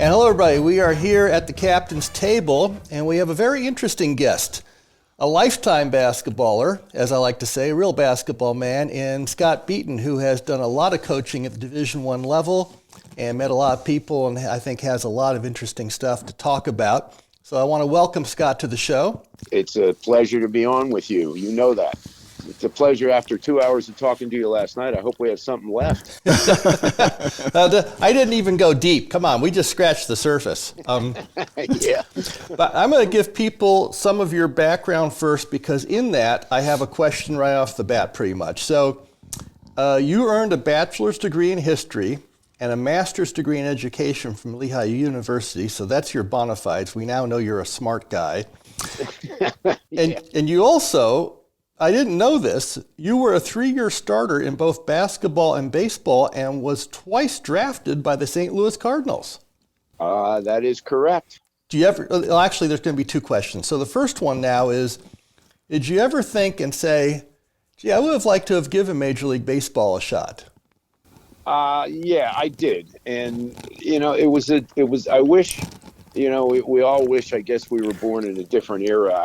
And hello, everybody. We are here at the captain's table, and we have a very interesting guest, a lifetime basketballer, as I like to say, a real basketball man, in Scott Beeten, who has done a lot of coaching at the Division I level and met a lot of people, and I think has a lot of interesting stuff to talk about. So I want to welcome Scott to the show. It's a pleasure to be on with you. You know that. It's a pleasure after 2 hours of talking to you last night. I hope we have something left. I didn't even go deep. Come on, we just scratched the surface. Yeah. But I'm going to give people some of your background first, because in that I have a question right off the bat pretty much. So you earned a bachelor's degree in history and a master's degree in education from Lehigh University. So that's your bona fides. We now know you're a smart guy. Yeah. And you also, I didn't know this, you were a 3-year starter in both basketball and baseball and was twice drafted by the St. Louis Cardinals. That is correct. Do you ever, well, actually, there's going to be 2 questions. So the first one now is, did you ever think and say, gee, I would have liked to have given Major League Baseball a shot? Yeah, I did. And, I wish, we all wish, I guess we were born in a different era.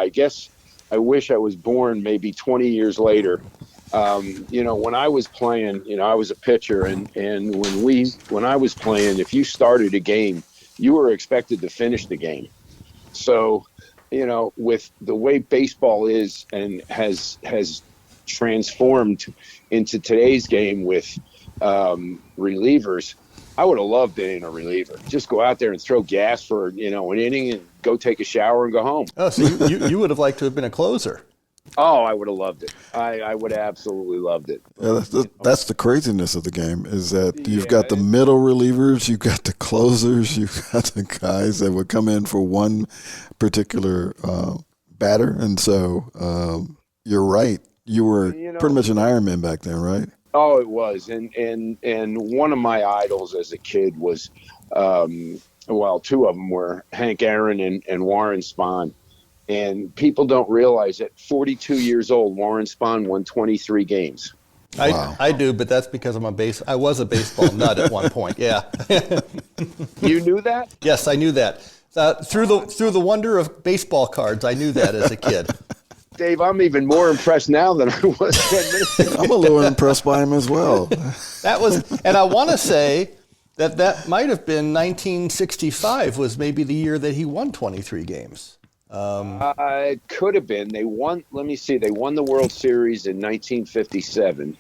I wish I was born maybe 20 years later. When I was playing, I was a pitcher, and when I was playing, if you started a game, you were expected to finish the game. So, with the way baseball is and has transformed into today's game with relievers, I would have loved being a reliever. Just go out there and throw gas for, an inning and go take a shower and go home. Oh, so you would have liked to have been a closer. Oh, I would have loved it. I would have absolutely loved it. Yeah, that's the craziness of the game, is that you've got the middle relievers, you've got the closers, you've got the guys that would come in for one particular batter. And so you're right. You were pretty much an Iron Man back then, right? Oh, it was. And one of my idols as a kid was, 2 of them were Hank Aaron and Warren Spahn. And people don't realize that 42 years old, Warren Spahn won 23 games. Wow. I do, but that's because I was a baseball nut at one point. Yeah. You knew that? Yes, I knew that. Through the wonder of baseball cards, I knew that as a kid. Dave, I'm even more impressed now than I was 10 minutes ago. I'm a little impressed by him as well. That was, and I want to say that might have been 1965 was maybe the year that he won 23 games. It could have been. They won. Let me see. They won the World Series in 1957,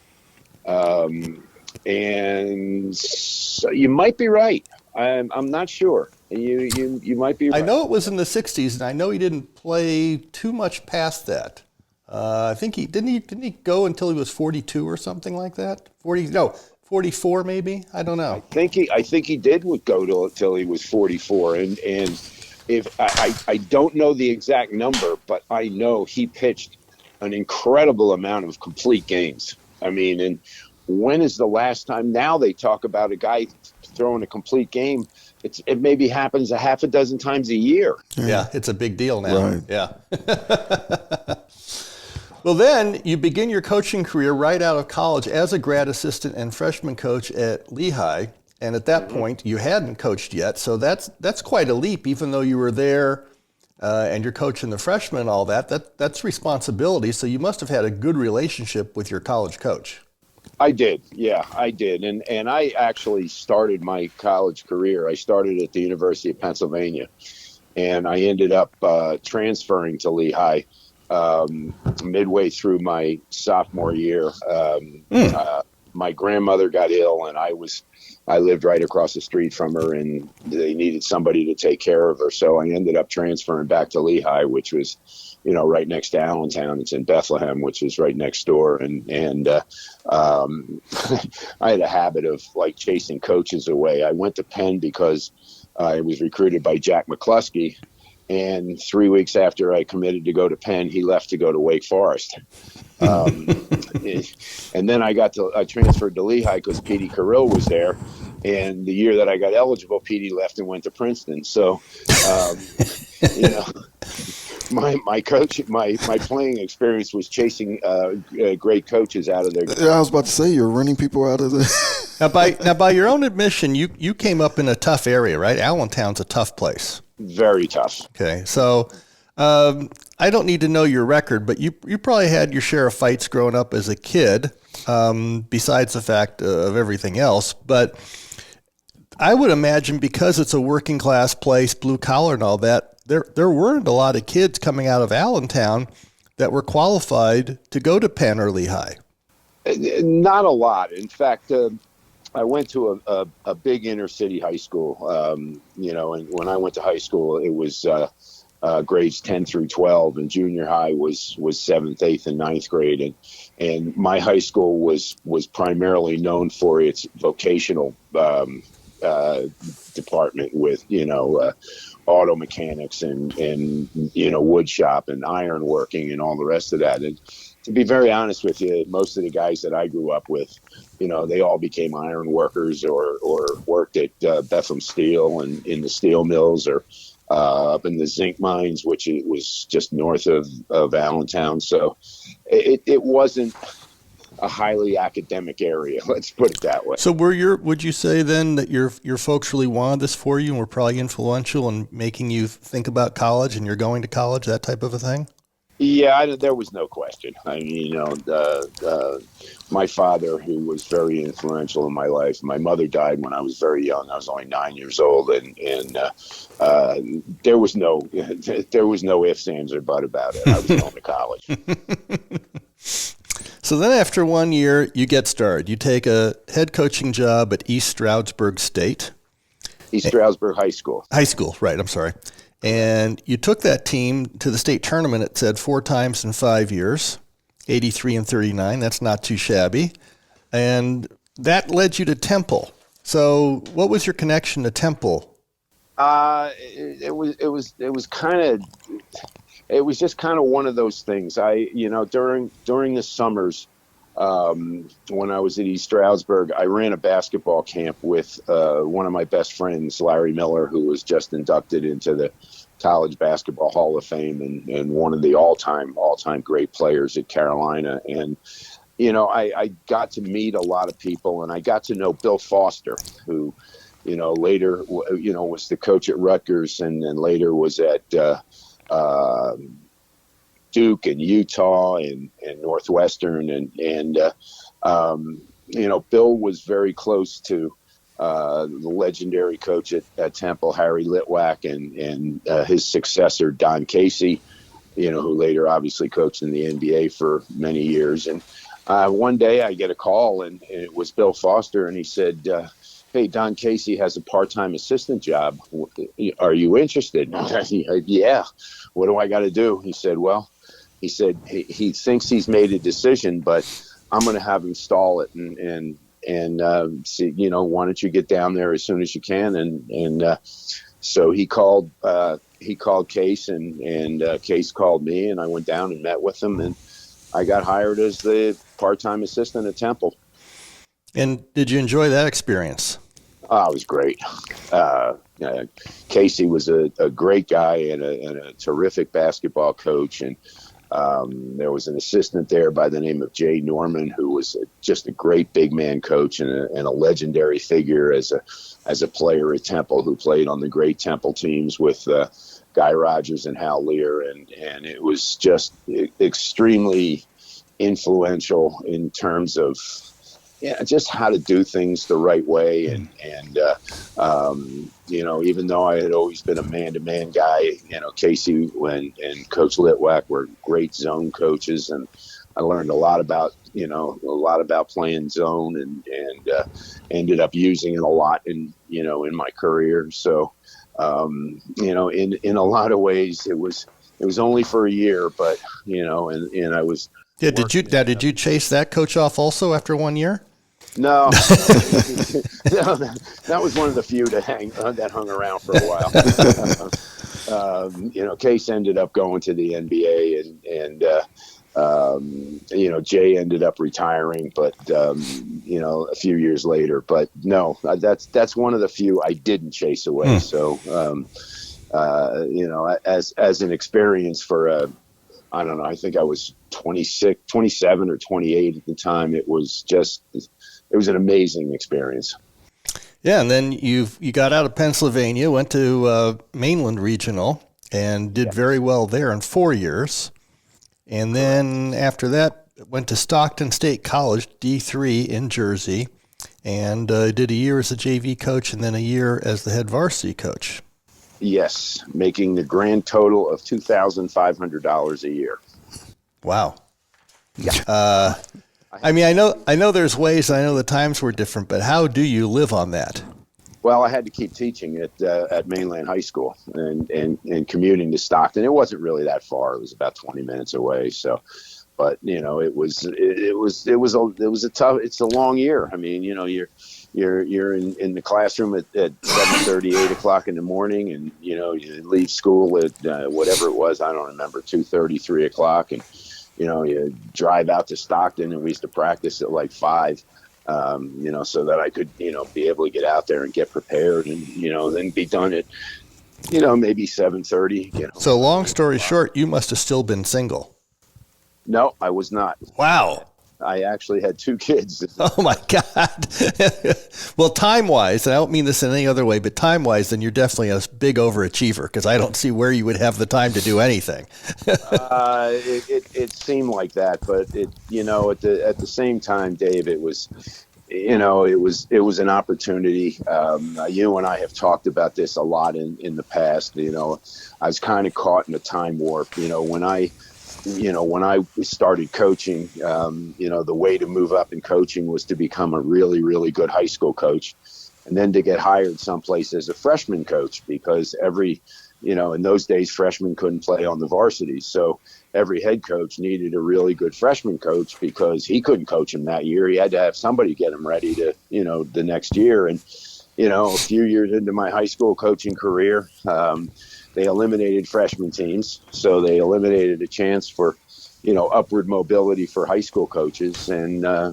and so you might be right. I'm not sure. You might be right. I know it was in the 60s, and I know he didn't play too much past that. I think he didn't go until he was 42 or something like that. 44 maybe. I don't know. I think he did go till he was 44, and if I don't know the exact number, but I know he pitched an incredible amount of complete games. I mean, and when is the last time? Now they talk about a guy throwing a complete game. It maybe happens a half a dozen times a year. Yeah, it's a big deal now. Right. Yeah. Well, then you begin your coaching career right out of college as a grad assistant and freshman coach at Lehigh. And at that point, you hadn't coached yet. So that's quite a leap, even though you were there and you're coaching the freshmen and all that. That's responsibility. So you must have had a good relationship with your college coach. I did. Yeah, I did. And I actually started my college career. I started at the University of Pennsylvania, and I ended up transferring to Lehigh midway through my sophomore year. My grandmother got ill, and I lived right across the street from her, and they needed somebody to take care of her. So I ended up transferring back to Lehigh, which was, right next to Allentown. It's in Bethlehem, which is right next door. And I had a habit of chasing coaches away. I went to Penn because I was recruited by Jack McCluskey. And 3 weeks after I committed to go to Penn, he left to go to Wake Forest. And then I transferred to Lehigh because Petey Carrill was there. And the year that I got eligible, Petey left and went to Princeton. So, my coach, my playing experience was chasing great coaches out of their. I was about to say you're running people out of the. Now, by your own admission, you came up in a tough area, right? Allentown's a tough place. Very tough. Okay, so I don't need to know your record, but you probably had your share of fights growing up as a kid, besides the fact of everything else. But I would imagine because it's a working class place, blue collar and all that, there weren't a lot of kids coming out of Allentown that were qualified to go to Penn or Lehigh. Not a lot. In fact, I went to a big inner city high school, and when I went to high school, it was grades 10 through 12, and junior high was 7th, 8th, and 9th grade. And my high school was primarily known for its vocational department with, auto mechanics and wood shop and iron working and all the rest of that. And to be very honest with you, most of the guys that I grew up with, they all became iron workers or worked at Bethlehem Steel and in the steel mills or up in the zinc mines, which it was just north of Allentown. So it wasn't a highly academic area. Let's put it that way. So would you say then that your folks really wanted this for you and were probably influential in making you think about college and you're going to college, that type of a thing? Yeah, there was no question. I mean, my father, who was very influential in my life, my mother died when I was very young. I was only 9 years old, and there was no ifs, ands, or buts about it. I was going to college. So then after 1 year, you get started. You take a head coaching job at East Stroudsburg State. East Stroudsburg High School. High school, right, I'm sorry. And you took that team to the state tournament, it said, 4 times in 5 years, 83 and 39. That's not too shabby. And that led you to Temple. So what was your connection to Temple? It was just kind of one of those things. During the summers, when I was at East Stroudsburg, I ran a basketball camp with one of my best friends, Larry Miller, who was just inducted into the College Basketball Hall of Fame and one of the all-time great players at Carolina. And, I got to meet a lot of people, and I got to know Bill Foster, who, later, was the coach at Rutgers and then later was at Duke and Utah and Northwestern. And Bill was very close to the legendary coach at Temple, Harry Litwack, and his successor, Don Casey, who later obviously coached in the NBA for many years. And one day I get a call, and it was Bill Foster, and he said, hey, Don Casey has a part-time assistant job. Are you interested? Yeah. What do I got to do? He said, he thinks he's made a decision, but I'm going to have him stall it and see, why don't you get down there as soon as you can? And so he called Case and Case called me, and I went down and met with him, and I got hired as the part-time assistant at Temple. And did you enjoy that experience? It was great. Casey was a great guy and a terrific basketball coach. And there was an assistant there by the name of Jay Norman, who was just a great big man coach and a legendary figure as a player at Temple, who played on the great Temple teams with Guy Rogers and Hal Lear. And it was just extremely influential in terms of just how to do things the right way. And even though I had always been a man-to-man guy, Casey and Coach Litwack were great zone coaches, and I learned a lot about playing zone and ended up using it a lot in my career. So, in a lot of ways it was only for a year, but, and I was. Yeah. Did you chase that coach off also after 1 year? No, that was one of the few that hung around for a while. Case ended up going to the NBA, and Jay ended up retiring, but a few years later. But no, that's one of the few I didn't chase away. So as an experience for I don't know, I think I was 26, 27 or 28 at the time. It was an amazing experience. Yeah, and then you got out of Pennsylvania, went to Mainland Regional, and did very well there in 4 years. And then after that, went to Stockton State College, D3 in Jersey, and did a year as a JV coach and then a year as the head varsity coach. Yes, making the grand total of $2,500 a year. Wow. Yeah. I mean, I know there's ways, I know the times were different, but how do you live on that? Well, I had to keep teaching at Mainland High School and commuting to Stockton. It wasn't really that far. It was about 20 minutes away. So, but it was a tough. It's a long year. I mean, you're in the classroom at 7:30, 8 o'clock in the morning, and you leave school at whatever it was. I don't remember, 2:30, 3 o'clock, and you drive out to Stockton, and we used to practice at like 5. So that I could, be able to get out there and get prepared and, then be done at, maybe 7:30. So long story short, you must have still been single. No, I was not. Wow. I actually had 2 kids. Oh my God. Well, time-wise, and I don't mean this in any other way, but time-wise, then you're definitely a big overachiever, because I don't see where you would have the time to do anything. It seemed like that, but at the same time, Dave, it was an opportunity. You and I have talked about this a lot in the past. I was kind of caught in a time warp. When I started coaching, the way to move up in coaching was to become a really, really good high school coach, and then to get hired someplace as a freshman coach, because in those days, freshmen couldn't play on the varsity. So every head coach needed a really good freshman coach, because he couldn't coach him that year. He had to have somebody get him ready to, the next year. And, a few years into my high school coaching career, they eliminated freshman teams. So they eliminated a chance for, upward mobility for high school coaches. And I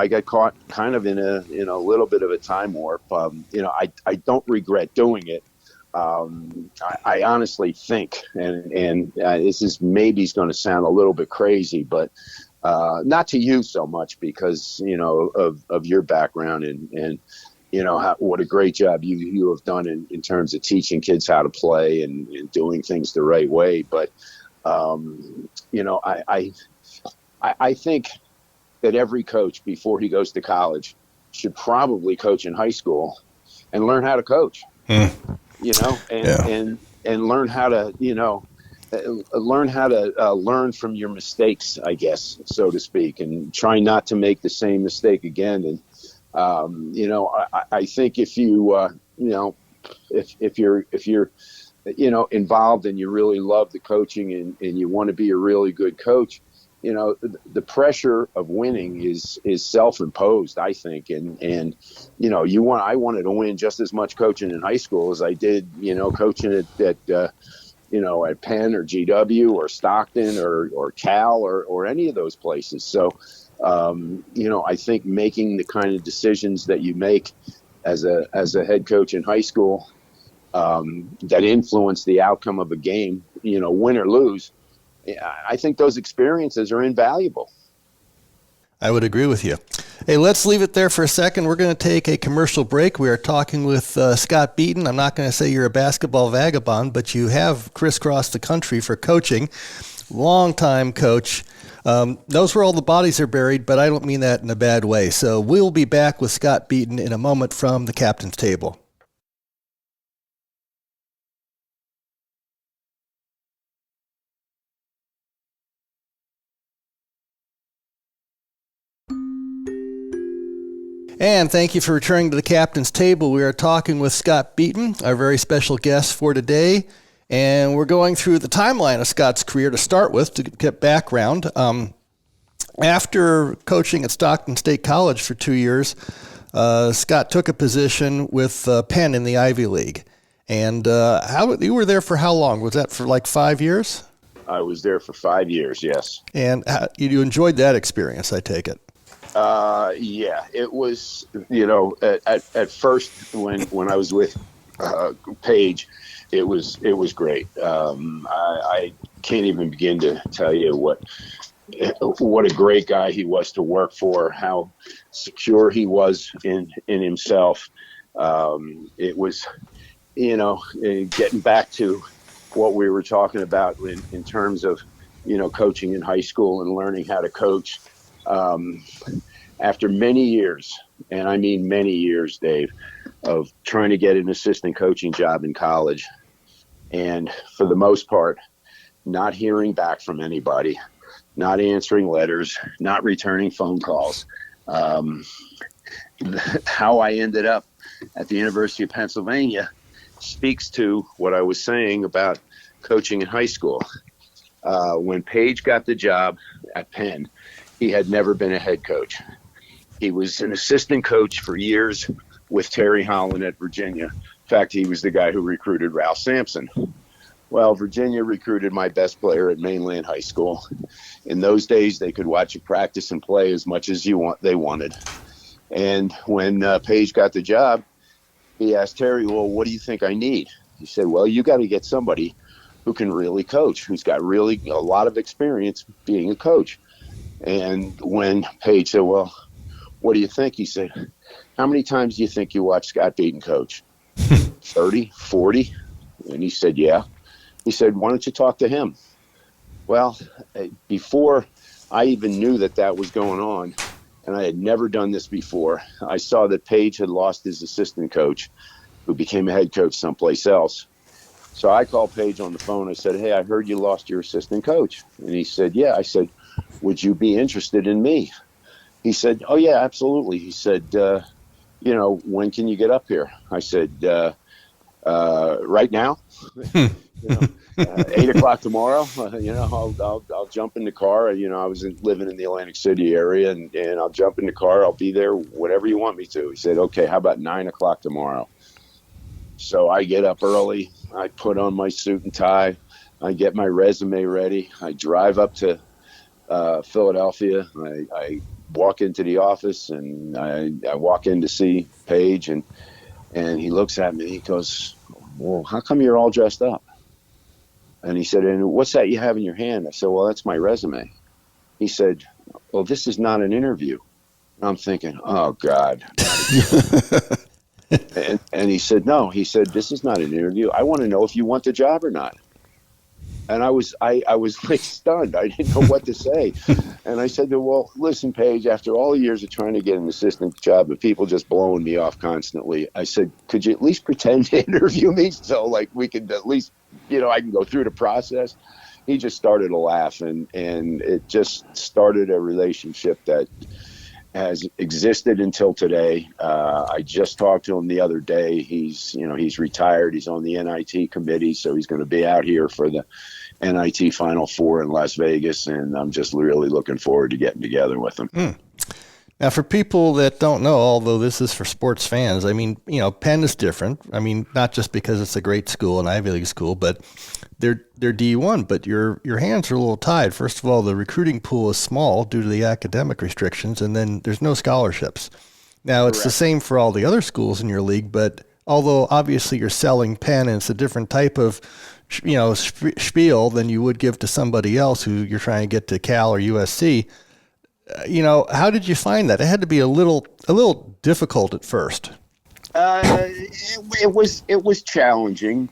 got caught kind of in a little bit of a time warp. I don't regret doing it. I honestly think, and this is maybe is going to sound a little bit crazy, but not to you so much, because of your background and what a great job you have done in terms of teaching kids how to play and doing things the right way. But I think that every coach before he goes to college should probably coach in high school and learn how to coach. And learn how to, learn from your mistakes, I guess, so to speak, and try not to make the same mistake again. And, I think if you, if you're, involved and you really love the coaching and you want to be a really good coach, the pressure of winning is self-imposed, I think. And I wanted to win just as much coaching in high school as I did, coaching at Penn or GW or Stockton or Cal or any of those places. So, I think making the kind of decisions that you make as a head coach in high school, that influence the outcome of a game, win or lose, I think those experiences are invaluable. I would agree with you. Hey, let's leave it there for a second. We're going to take a commercial break. We are talking with Scott Beeten. I'm not going to say you're a basketball vagabond, but you have crisscrossed the country for coaching. Long-time coach. Knows where all the bodies are buried, but I don't mean that in a bad way. So we'll be back with Scott Beeten in a moment from the Captain's Table. And thank you for returning to the Captain's Table. We are talking with Scott Beeten, our very special guest for today. And we're going through the timeline of Scott's career to start with, to get background. After coaching at Stockton State College for 2 years, Scott took a position with Penn in the Ivy League. And you were there for how long? Was that for like 5 years? I was there for 5 years, yes. And you enjoyed that experience, I take it. Yeah, it was, at first when I was with Page, it was great. I can't even begin to tell you what a great guy he was to work for, how secure he was in himself. It was, getting back to what we were talking about in terms of, coaching in high school and learning how to coach. After many years, and I mean many years, Dave, of trying to get an assistant coaching job in college, and for the most part, not hearing back from anybody, not answering letters, not returning phone calls. How I ended up at the University of Pennsylvania speaks to what I was saying about coaching in high school. When Page got the job at Penn, he had never been a head coach. He was an assistant coach for years with Terry Holland at Virginia. In fact, he was the guy who recruited Ralph Sampson. Well, Virginia recruited my best player at Mainland High School. In those days, they could watch you practice and play as much as they wanted. And when Page got the job, he asked Terry, well, what do you think I need? He said, well, you got to get somebody who can really coach, who's got really a lot of experience being a coach. And when Page said, well, what do you think? He said, how many times do you think you watched Scott Beeten coach? 30, 40? And he said, yeah. He said, why don't you talk to him? Well, before I even knew that was going on, and I had never done this before, I saw that Page had lost his assistant coach, who became a head coach someplace else. So I called Page on the phone. I said, hey, I heard you lost your assistant coach. And he said, yeah. I said, would you be interested in me? He said, oh, yeah, absolutely. He said, when can you get up here? I said, right now. 8 o'clock tomorrow, I'll jump in the car. I was living in the Atlantic City area, and I'll jump in the car. I'll be there, whatever you want me to. He said, okay, how about 9 o'clock tomorrow? So I get up early. I put on my suit and tie. I get my resume ready. I drive up to Philadelphia. I walk into the office, and I walk in to see Page, and he looks at me. He goes, well, how come you're all dressed up? And he said, and what's that you have in your hand? I said, well, that's my resume. He said, well, this is not an interview. And I'm thinking, oh, God. and he said, no. He said, this is not an interview. I want to know if you want the job or not. And I was like stunned. I didn't know what to say. And I said, well, listen, Paige, after all the years of trying to get an assistant job and people just blowing me off constantly, I said, could you at least pretend to interview me so like we could at least, I can go through the process? He just started to laugh, and it just started a relationship that has existed until today. I just talked to him the other day. He's retired. He's on the NIT committee, so he's going to be out here for the NIT Final Four in Las Vegas, and I'm just really looking forward to getting together with him. Now, for people that don't know, although this is for sports fans, I mean, Penn is different. I mean, not just because it's a great school, an Ivy League school, but they're D1, but your hands are a little tied. First of all, the recruiting pool is small due to the academic restrictions, and then there's no scholarships. Now, it's the same for all the other schools in your league, but although obviously you're selling Penn and it's a different type of spiel than you would give to somebody else who you're trying to get to Cal or USC, how did you find that? It had to be a little difficult at first. It was challenging.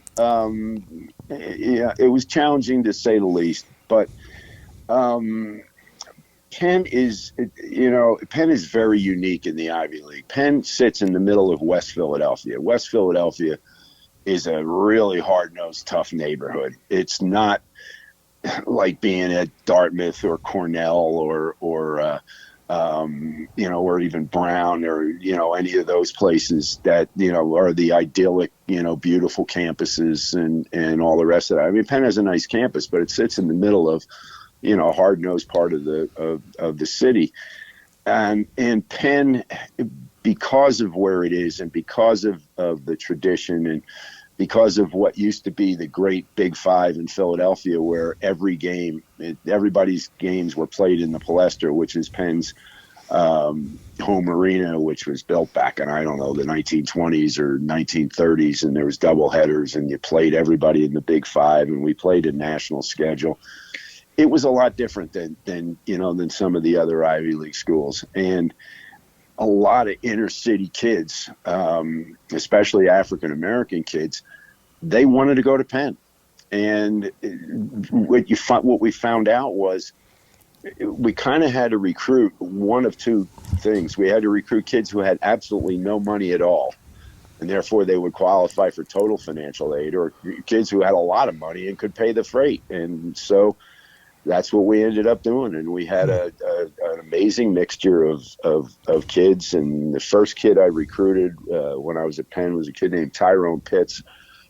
It was challenging to say the least. But Penn is very unique in the Ivy League. Penn sits in the middle of West Philadelphia. West Philadelphia is a really hard-nosed, tough neighborhood. It's not like being at Dartmouth or Cornell or even Brown or, any of those places that, are the idyllic, beautiful campuses and all the rest of that. I mean, Penn has a nice campus, but it sits in the middle of, a hard-nosed part of the city. And Penn, because of where it is and because of the tradition and because of what used to be the great Big Five in Philadelphia, where everybody's games were played in the Palestra, which is Penn's home arena, which was built back in, I don't know, the 1920s or 1930s, and there was double headers, and you played everybody in the Big Five, and we played a national schedule. It was a lot different than some of the other Ivy League schools, and a lot of inner city kids, especially African American kids, they wanted to go to Penn. And what we found out was we kind of had to recruit one of two things. We had to recruit kids who had absolutely no money at all, and therefore they would qualify for total financial aid, or kids who had a lot of money and could pay the freight. And so that's what we ended up doing. And we had an amazing mixture of kids. And the first kid I recruited when I was at Penn was a kid named Tyrone Pitts,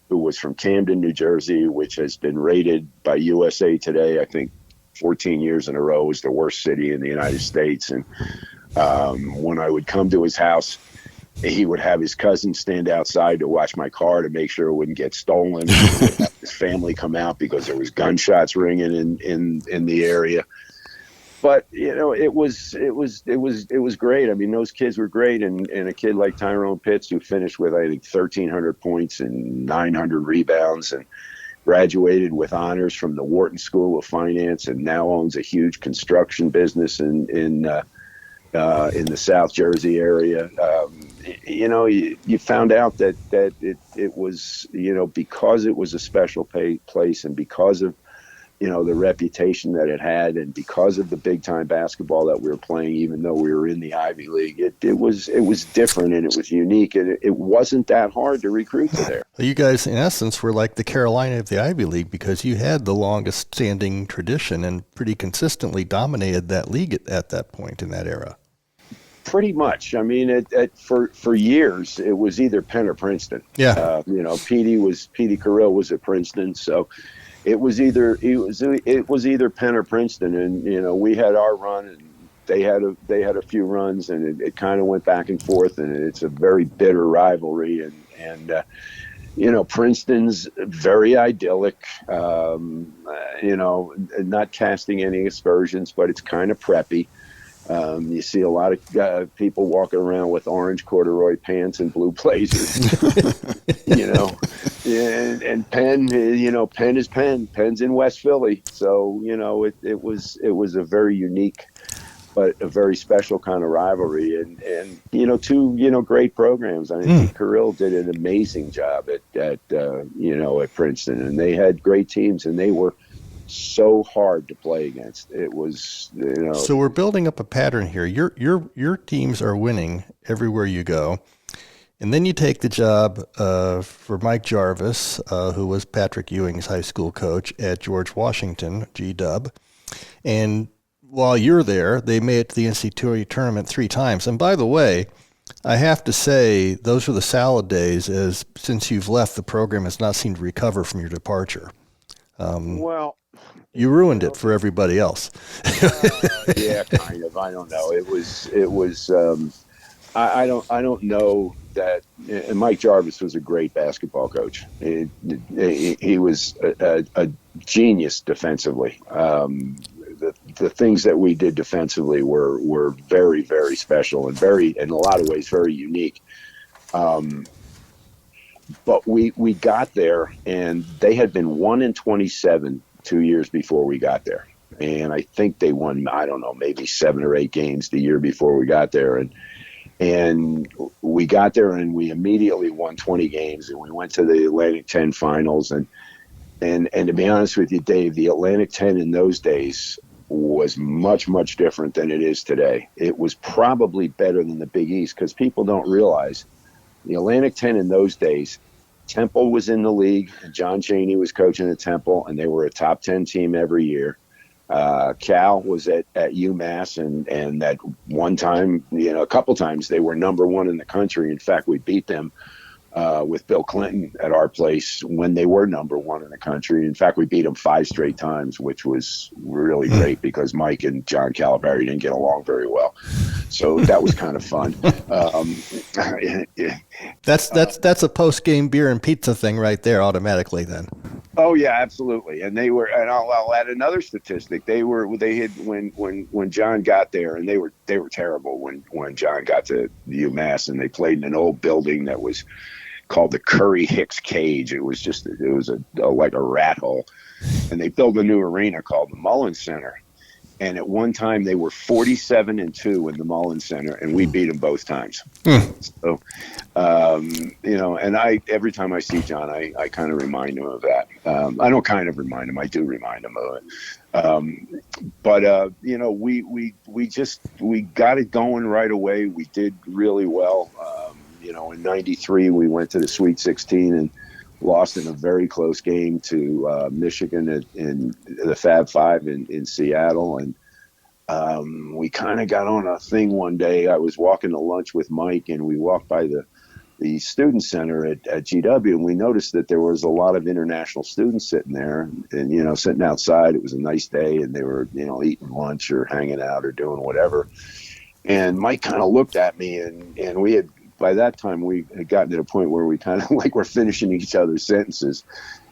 who was from Camden, New Jersey, which has been rated by USA Today, I think, 14 years in a row as the worst city in the United States. And when I would come to his house, he would have his cousin stand outside to watch my car to make sure it wouldn't get stolen. He would have his family come out because there was gunshots ringing in the area. But it was great. I mean, those kids were great, and a kid like Tyrone Pitts, who finished with, I think, 1,300 points and 900 rebounds, and graduated with honors from the Wharton School of Finance, and now owns a huge construction business in the South Jersey area. You found out that it was, because it was a special place, and because of the reputation that it had, and because of the big time basketball that we were playing, even though we were in the Ivy League, it was different, and it was unique, and it wasn't that hard to recruit to there. You guys, in essence, were like the Carolina of the Ivy League, because you had the longest standing tradition and pretty consistently dominated that league at that point in that era. Pretty much. I mean, for years it was either Penn or Princeton. Yeah. Petey Carrill was at Princeton, so it was either Penn or Princeton, and we had our run, and they had a few runs, and it kind of went back and forth, and it's a very bitter rivalry, and Princeton's very idyllic, not casting any aspersions, but it's kind of preppy. You see a lot of people walking around with orange corduroy pants and blue blazers, and Penn, Penn is Penn. Penn's in West Philly. So, it was a very unique, but a very special kind of rivalry. And two, great programs. I mean, Pete Carrill did an amazing job at Princeton, and they had great teams, and they were so hard to play against. It was, So we're building up a pattern here. Your teams are winning everywhere you go, and then you take the job for Mike Jarvis, who was Patrick Ewing's high school coach at George Washington, G-Dub, and while you're there, they made it to the NCAA tournament 3 times. And by the way, I have to say, those are the salad days, as since you've left, the program has not seemed to recover from your departure. You ruined it for everybody else. Yeah, kind of. I don't know. It was. I don't know that. And Mike Jarvis was a great basketball coach. He was a genius defensively. The things that we did defensively were very, very special, and very, in a lot of ways, very unique. But we got there, and they had been 1-27 2 years before we got there. And I think they won, I don't know, maybe 7 or 8 games the year before we got there. And we got there, and we immediately won 20 games, and we went to the Atlantic 10 finals. And to be honest with you, Dave, the Atlantic 10 in those days was much, much different than it is today. It was probably better than the Big East, because people don't realize the Atlantic 10 in those days, Temple was in the league. John Chaney was coaching at Temple, and they were a top 10 team every year. Cal was at UMass, and that one time, a couple times, they were number 1 in the country. In fact, we beat them with Bill Clinton at our place when they were number 1 in the country. In fact, we beat them 5 straight times, which was really great, because Mike and John Calipari didn't get along very well. So that was kind of fun. That's a post-game beer and pizza thing right there automatically then. Oh yeah, absolutely. And they were, and I'll add another statistic. They had when John got there, and they were terrible when John got to UMass, and they played in an old building that was called the Curry Hicks Cage. It was like a rat hole, and they built a new arena called the Mullins Center. And at one time they were 47-2 in the Mullins Center, and we beat them both times. So, and every time I see John, I kind of remind him of that. I don't kind of remind him; I do remind him of it. But we got it going right away. We did really well. In '93 we went to the Sweet 16 and lost in a very close game to Michigan in the Fab Five in Seattle. And we kind of got on a thing one day. I was walking to lunch with Mike, and we walked by the student center at GW, and we noticed that there was a lot of international students sitting there and sitting outside. It was a nice day, and they were, eating lunch or hanging out or doing whatever. And Mike kind of looked at me, and we had, by that time, we had gotten to the point where we kind of like we're finishing each other's sentences.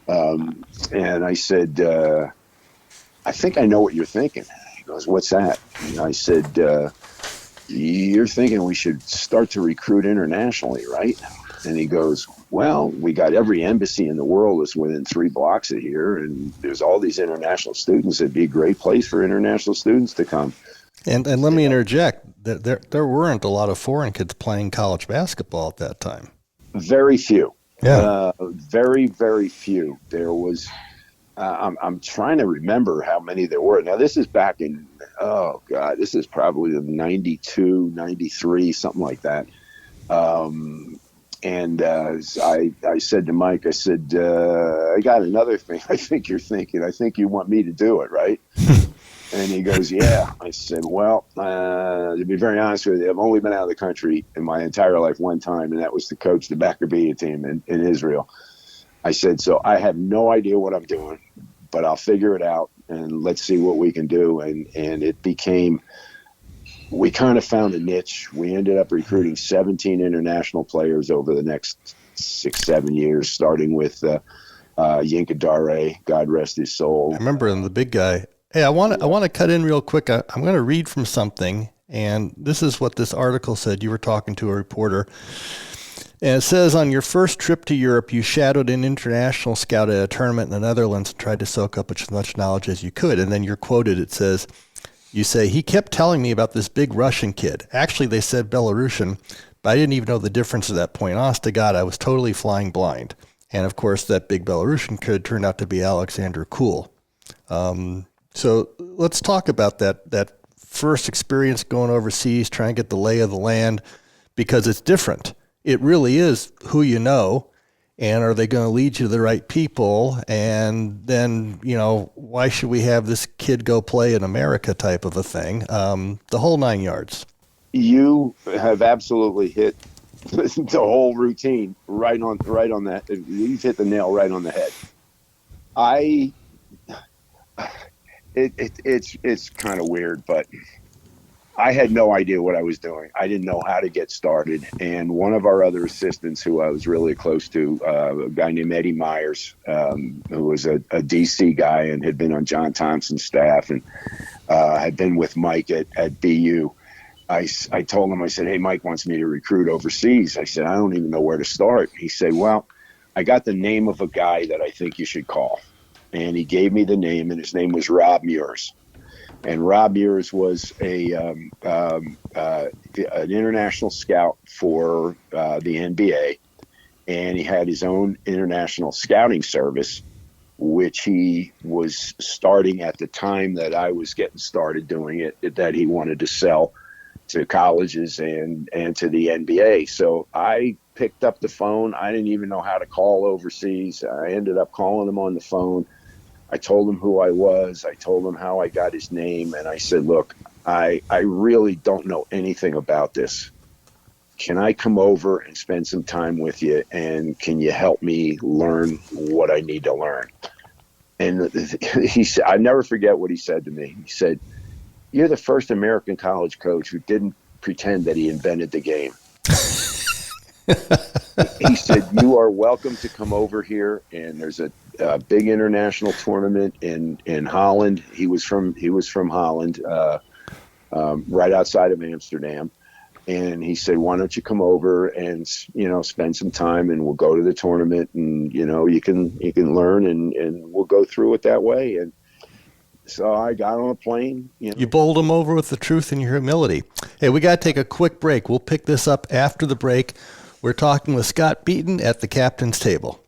And I said, I think I know what you're thinking. He goes, what's that? And I said, you're thinking we should start to recruit internationally, right? And he goes, well, we got every embassy in the world is within 3 blocks of here, and there's all these international students. It'd be a great place for international students to come. And let me interject. There weren't a lot of foreign kids playing college basketball at that time. Very few. Yeah. Very, very few. There was, I'm trying to remember how many there were. Now, this is back in, this is probably the 92, 93, something like that. And I said to Mike, I said, I got another thing I think you're thinking. I think you want me to do it, right? And he goes, yeah. I said, well, to be very honest with you, I've only been out of the country in my entire life one time, and that was to coach the Maccabi team in Israel. I said, so I have no idea what I'm doing, but I'll figure it out, and let's see what we can do. And it became, we kind of found a niche. We ended up recruiting 17 international players over the next 6-7 years, starting with Yinka Dare, God rest his soul. I remember him, the big guy. Hey, I want to cut in real quick. I'm going to read from something, and this is what this article said. You were talking to a reporter, and it says, on your first trip to Europe, you shadowed an international scout at a tournament in the Netherlands and tried to soak up as much knowledge as you could. And then you're quoted. It says, you say, he kept telling me about this big Russian kid. Actually, they said Belarusian, but I didn't even know the difference at that point. Honest to God, I was totally flying blind. And, of course, that big Belarusian kid turned out to be Alexander Kuhl. So let's talk about that first experience going overseas, trying to get the lay of the land, because it's different. It really is who you know, and are they going to lead you to the right people? And then, why should we have this kid go play in America type of a thing? The whole 9 yards. You have absolutely hit the whole routine right on that. You've hit the nail right on the head. It's kind of weird, but I had no idea what I was doing. I didn't know how to get started. And one of our other assistants, who I was really close to, a guy named Eddie Myers, who was a DC guy and had been on John Thompson's staff and had been with Mike at BU. I told him, I said, hey, Mike wants me to recruit overseas. I said, I don't even know where to start. He said, well, I got the name of a guy that I think you should call. And he gave me the name, and his name was Rob Muirs. And Rob Muirs was an international scout for the NBA, and he had his own international scouting service, which he was starting at the time that I was getting started doing it, that he wanted to sell to colleges and to the NBA. So I picked up the phone. I didn't even know how to call overseas. I ended up calling him on the phone. I told him who I was. I told him how I got his name. And I said, look, I really don't know anything about this. Can I come over and spend some time with you? And can you help me learn what I need to learn? And he said, I never forget what he said to me. He said, you're the first American college coach who didn't pretend that he invented the game. He said, "You are welcome to come over here." And there's a big international tournament in Holland. He was from Holland, right outside of Amsterdam. And he said, "Why don't you come over and spend some time, and we'll go to the tournament, and you can learn, and we'll go through it that way." And so I got on a plane. You bowled them over with the truth and your humility. Hey, we got to take a quick break. We'll pick this up after the break. We're talking with Scott Beeten at the Captain's Table.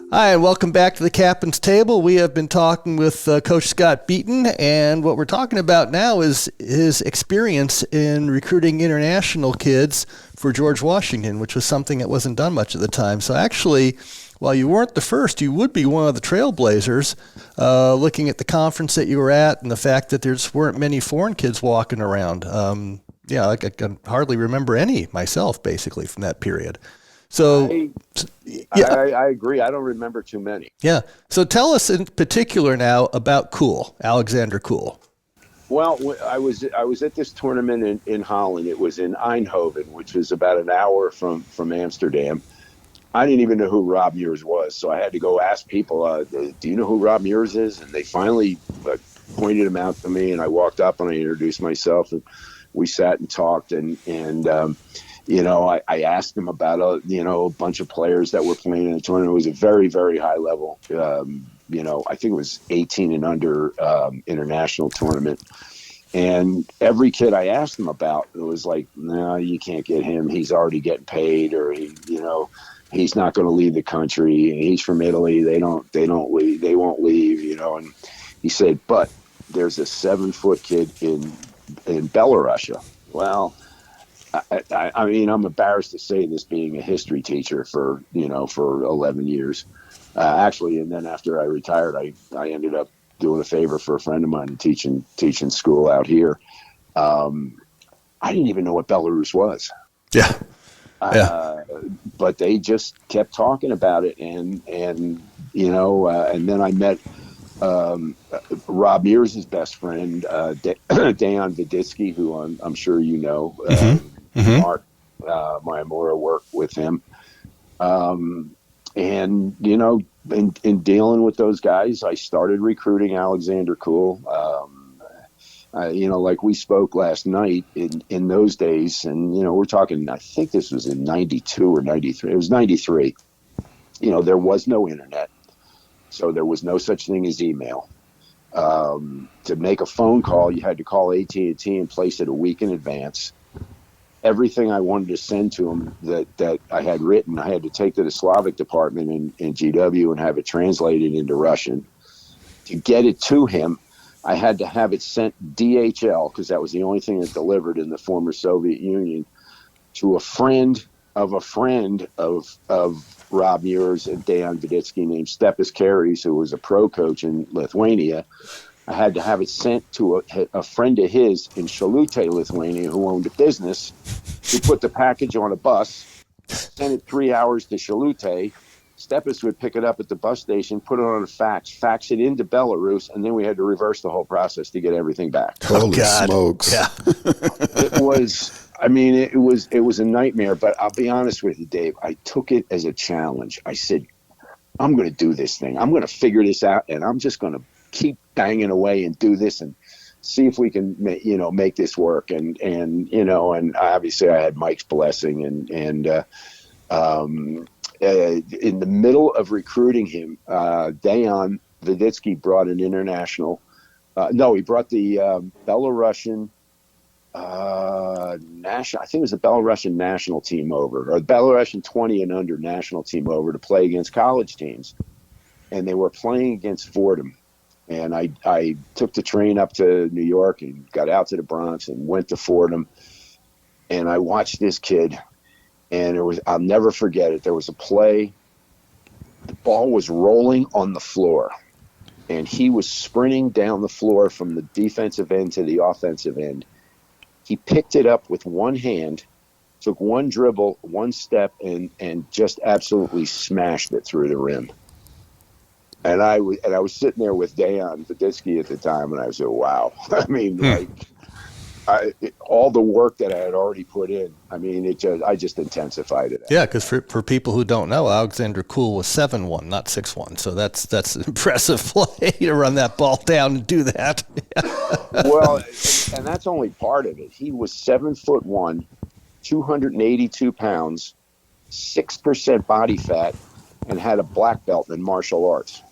Hi, and welcome back to the Captain's Table. We have been talking with Coach Scott Beeten, and what we're talking about now is his experience in recruiting international kids for George Washington, which was something that wasn't done much at the time. So actually, while you weren't the first, you would be one of the trailblazers, looking at the conference that you were at and the fact that there weren't many foreign kids walking around. I can hardly remember any myself, basically, from that period. So, I agree. I don't remember too many. Yeah. So tell us in particular now about Cool, Alexander Cool. Well, I was at this tournament in Holland. It was in Eindhoven, which was about an hour from Amsterdam. I didn't even know who Rob Muirs was, so I had to go ask people, "Do you know who Rob Muirs is?" And they finally pointed him out to me, and I walked up and I introduced myself, and we sat and talked, and I asked him about a bunch of players that were playing in the tournament. It was a very, very high level, I think it was 18 and under international tournament. And every kid I asked him about, it was like, "No, you can't get him. He's already getting paid, or he's not going to leave the country. He's from Italy. They won't leave." And he said, "But there's a 7-foot kid in Belarus." Well, I mean, I'm embarrassed to say this, being a history teacher for 11 years, actually. And then after I retired, I ended up doing a favor for a friend of mine, teaching school out here. I didn't even know what Belarus was. Yeah. But they just kept talking about it. And then I met Rob Muirs' best friend, Dejan Viditsky, who I'm sure you know. Mark Mayamura worked with him. And, in dealing with those guys, I started recruiting Alexander Cool. Like we spoke last night, in those days, and, we're talking, I think this was in 92 or 93. It was 93. There was no internet. So there was no such thing as email. To make a phone call, you had to call AT&T and place it a week in advance. Everything I wanted to send to him that I had written, I had to take to the Slavic department in GW and have it translated into Russian. To get it to him, I had to have it sent DHL, because that was the only thing that delivered in the former Soviet Union, to a friend of Rob Muirs and Dejan Viditsky, named Stepas Karis, who was a pro coach in Lithuania. I had to have it sent to a friend of his in Šilutė, Lithuania, who owned a business, who put the package on a bus, sent it 3 hours to Šilutė. Stepas would pick it up at the bus station, put it on a fax it into Belarus, and then we had to reverse the whole process to get everything back. Holy smokes. Yeah. It was a nightmare, but I'll be honest with you, Dave. I took it as a challenge. I said, "I'm going to do this thing. I'm going to figure this out, and I'm just going to keep banging away and do this and see if we can, make this work." And obviously I had Mike's blessing, and in the middle of recruiting him, Dejan Viditsky brought an international. He brought the Belarusian national. I think it was the Belarusian national team over, or the Belarusian 20 and under national team over, to play against college teams, and they were playing against Fordham. And I took the train up to New York and got out to the Bronx and went to Fordham, and I watched this kid. And I'll never forget it. There was a play. The ball was rolling on the floor, and he was sprinting down the floor from the defensive end to the offensive end. He picked it up with one hand, took one dribble, one step, and just absolutely smashed it through the rim. And I was sitting there with Dejan Viditsky at the time, and I said, "Wow!" I mean, all the work that I had already put in. I mean, I just intensified it. Yeah, because for people who don't know, Alexander Kuhl was 7'1", not 6'1", so that's an impressive play to run that ball down and do that. Well, and that's only part of it. He was 7'1", 282 pounds, 6% body fat, and had a black belt in martial arts.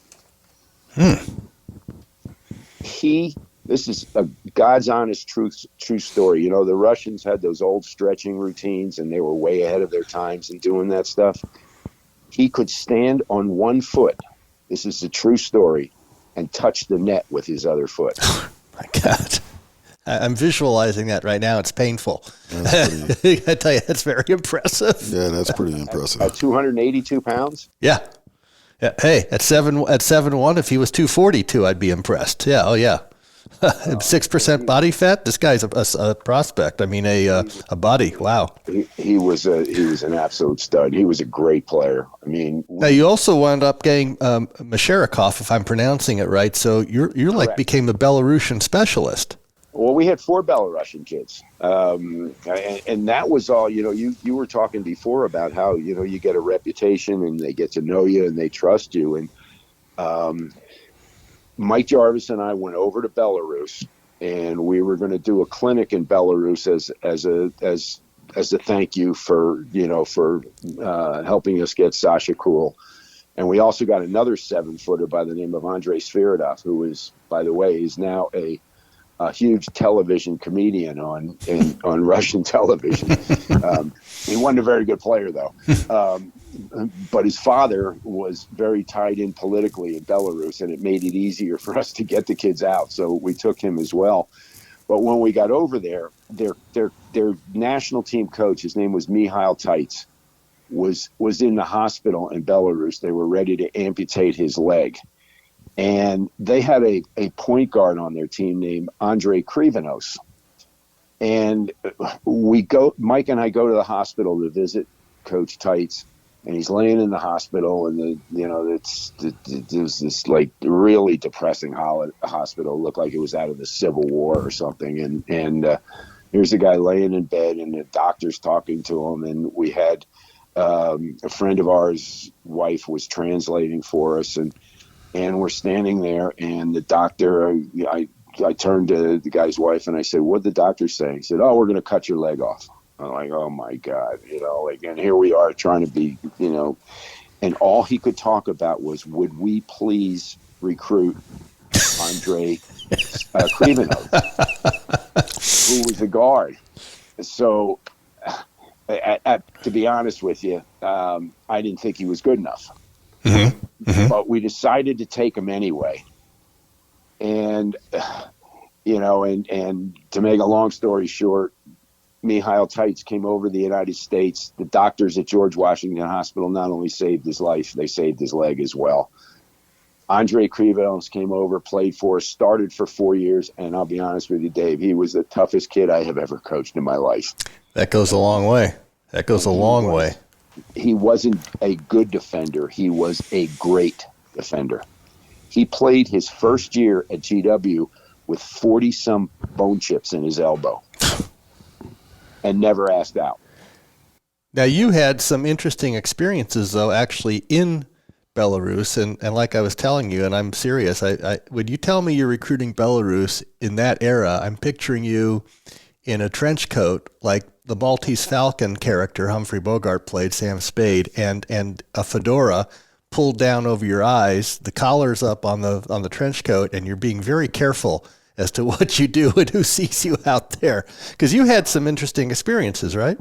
This is a God's honest true story. You know, the Russians had those old stretching routines, and they were way ahead of their times in doing that stuff. He could stand on one foot. This is a true story, and touch the net with his other foot. My God. I'm visualizing that right now. It's painful. I tell you, that's very impressive. Yeah, that's pretty impressive. At 282 pounds? Yeah. Hey, at 7'1", if he was 242, I'd be impressed. Yeah, 6% body fat. This guy's a prospect. I mean, a body. Wow. He was an absolute stud. He was a great player. I mean, now you also wound up getting Masharikov, if I'm pronouncing it right. So you like became the Belarusian specialist. Well, we had 4 Belarusian kids, and that was all. You know, you were talking before about how, you know, you get a reputation and they get to know you and they trust you. And Mike Jarvis and I went over to Belarus, and we were going to do a clinic in Belarus as a thank you for helping us get Sasha Kuhl. And we also got another 7-footer by the name of Andrei Sviridov, who is, by the way, is now a huge television comedian on Russian television. He wasn't a very good player, though. But his father was very tied in politically in Belarus, and it made it easier for us to get the kids out. So we took him as well. But when we got over there, their national team coach, his name was Mikhail Taitz, was in the hospital in Belarus. They were ready to amputate his leg. And they had a point guard on their team named Andrei Krivenos. And Mike and I go to the hospital to visit Coach Tights, and he's laying in the hospital, and there's this like really depressing hospital. It looked like it was out of the Civil War or something. And here's a guy laying in bed, and the doctor's talking to him. And we had a friend of ours' wife was translating for us, and we're standing there, and the doctor, I turned to the guy's wife and I said, "What'd the doctor say?" He said, "Oh, we're going to cut your leg off." I'm like, "Oh my God," and here we are trying to be, and all he could talk about was, would we please recruit Andrei Krivenov, who was a guard. So, to be honest with you, I didn't think he was good enough. Mm-hmm. Mm-hmm. But we decided to take him anyway. And, and to make a long story short, Mikhail Taitz came over to the United States. The doctors at George Washington Hospital not only saved his life, they saved his leg as well. Andrei Krivenos came over, played for us, started for 4 years. And I'll be honest with you, Dave, he was the toughest kid I have ever coached in my life. That goes a long way. That goes a long way. He wasn't a good defender. He was a great defender. He played his first year at GW with 40-some bone chips in his elbow and never asked out. Now, you had some interesting experiences, though, actually in Belarus. And like I was telling you, and I'm serious, would you tell me you're recruiting Belarus in that era? I'm picturing you in a trench coat like the Maltese Falcon character Humphrey Bogart played, Sam Spade, and a fedora pulled down over your eyes, the collar's up on the trench coat, and you're being very careful as to what you do and who sees you out there. Because you had some interesting experiences, right?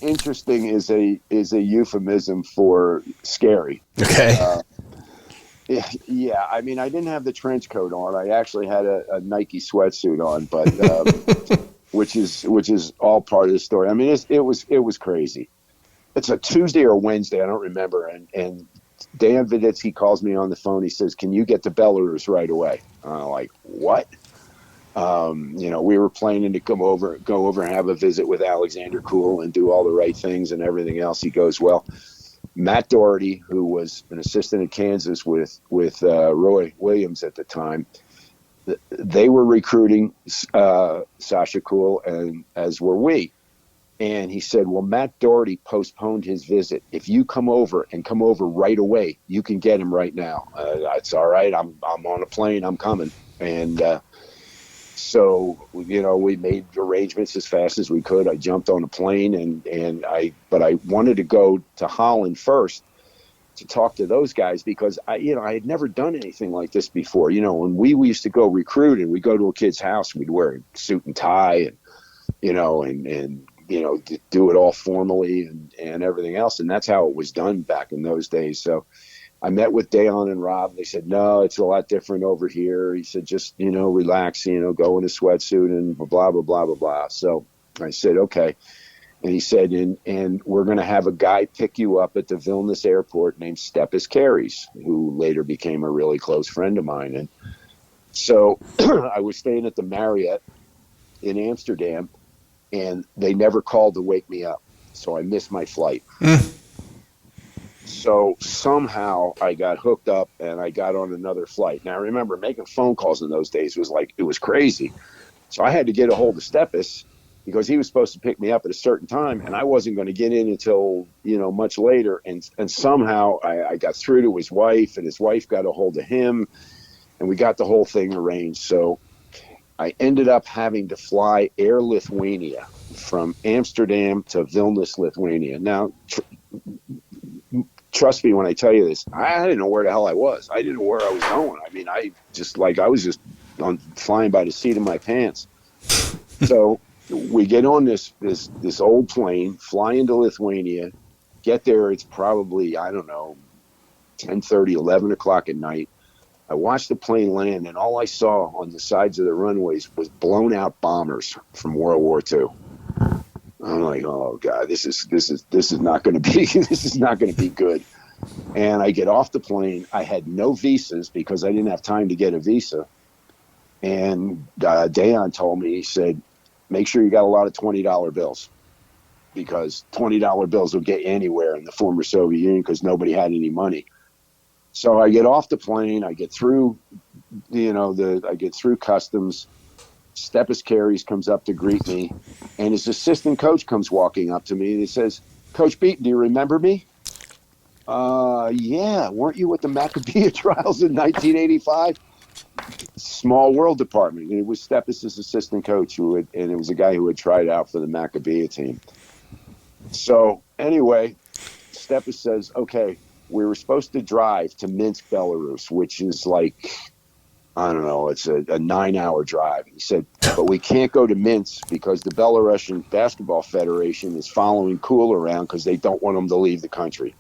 Interesting is a euphemism for scary. Okay. Yeah, I mean, I didn't have the trench coat on. I actually had a Nike sweatsuit on, but which is all part of the story. I mean, it was crazy. It's a Tuesday or Wednesday, I don't remember, and Dan Viditsky calls me on the phone. He says, "Can you get to Belarus right away?" I'm like, "What?" We were planning to go over and have a visit with Alexander Kuhl and do all the right things and everything else. He goes, "Well, Matt Doherty, who was an assistant at Kansas with Roy Williams at the time, they were recruiting Sasha Cool, and as were we. And he said, well, Matt Doherty postponed his visit. If you come over right away, you can get him right now. That's all right. I'm on a plane. I'm coming. And so, we made arrangements as fast as we could. I jumped on a plane, but I wanted to go to Holland first to talk to those guys because I had never done anything like this before. When we used to go recruit and we go to a kid's house, we'd wear a suit and tie and do it all formally and everything else. And that's how it was done back in those days. So I met with Dayon and Rob. They said, no, it's a lot different over here. He said, just, relax, go in a sweatsuit and blah, blah, blah, blah, blah. So I said, okay. And he said, and we're going to have a guy pick you up at the Vilnius airport named Stepis Carries, who later became a really close friend of mine. And so I was staying at the Marriott in Amsterdam, and they never called to wake me up. So I missed my flight. So somehow I got hooked up and I got on another flight. Now I remember making phone calls in those days it was crazy. So I had to get a hold of Stepis because he was supposed to pick me up at a certain time, and I wasn't going to get in until, much later. And somehow I got through to his wife, and his wife got a hold of him, and we got the whole thing arranged. So I ended up having to fly Air Lithuania from Amsterdam to Vilnius, Lithuania. Now, trust me when I tell you this, I didn't know where the hell I was. I didn't know where I was going. I mean, I was just flying by the seat of my pants. So we get on this old plane, fly into Lithuania, get there. It's probably, 10:30, 11 o'clock at night. I watched the plane land, and all I saw on the sides of the runways was blown out bombers from World War II. I'm like, oh God, this is not going to be this is not going to be good. And I get off the plane. I had no visas because I didn't have time to get a visa. And Dayon told me, he said, make sure you got a lot of $20 bills, because $20 bills will get you anywhere in the former Soviet Union because nobody had any money. So I get off the plane. I get through, I get through customs. Stepis Carries comes up to greet me, and his assistant coach comes walking up to me, and he says, Coach Beeten, do you remember me? Yeah. Weren't you at the Maccabea trials in 1985? Small world department. And it was Stepis' assistant coach and it was a guy who had tried out for the Maccabea team. So anyway, Stepis says, okay, we were supposed to drive to Minsk, Belarus, which is like, I don't know, it's a 9-hour drive. He said, but we can't go to Minsk because the Belarusian Basketball Federation is following Kul around because they don't want him to leave the country.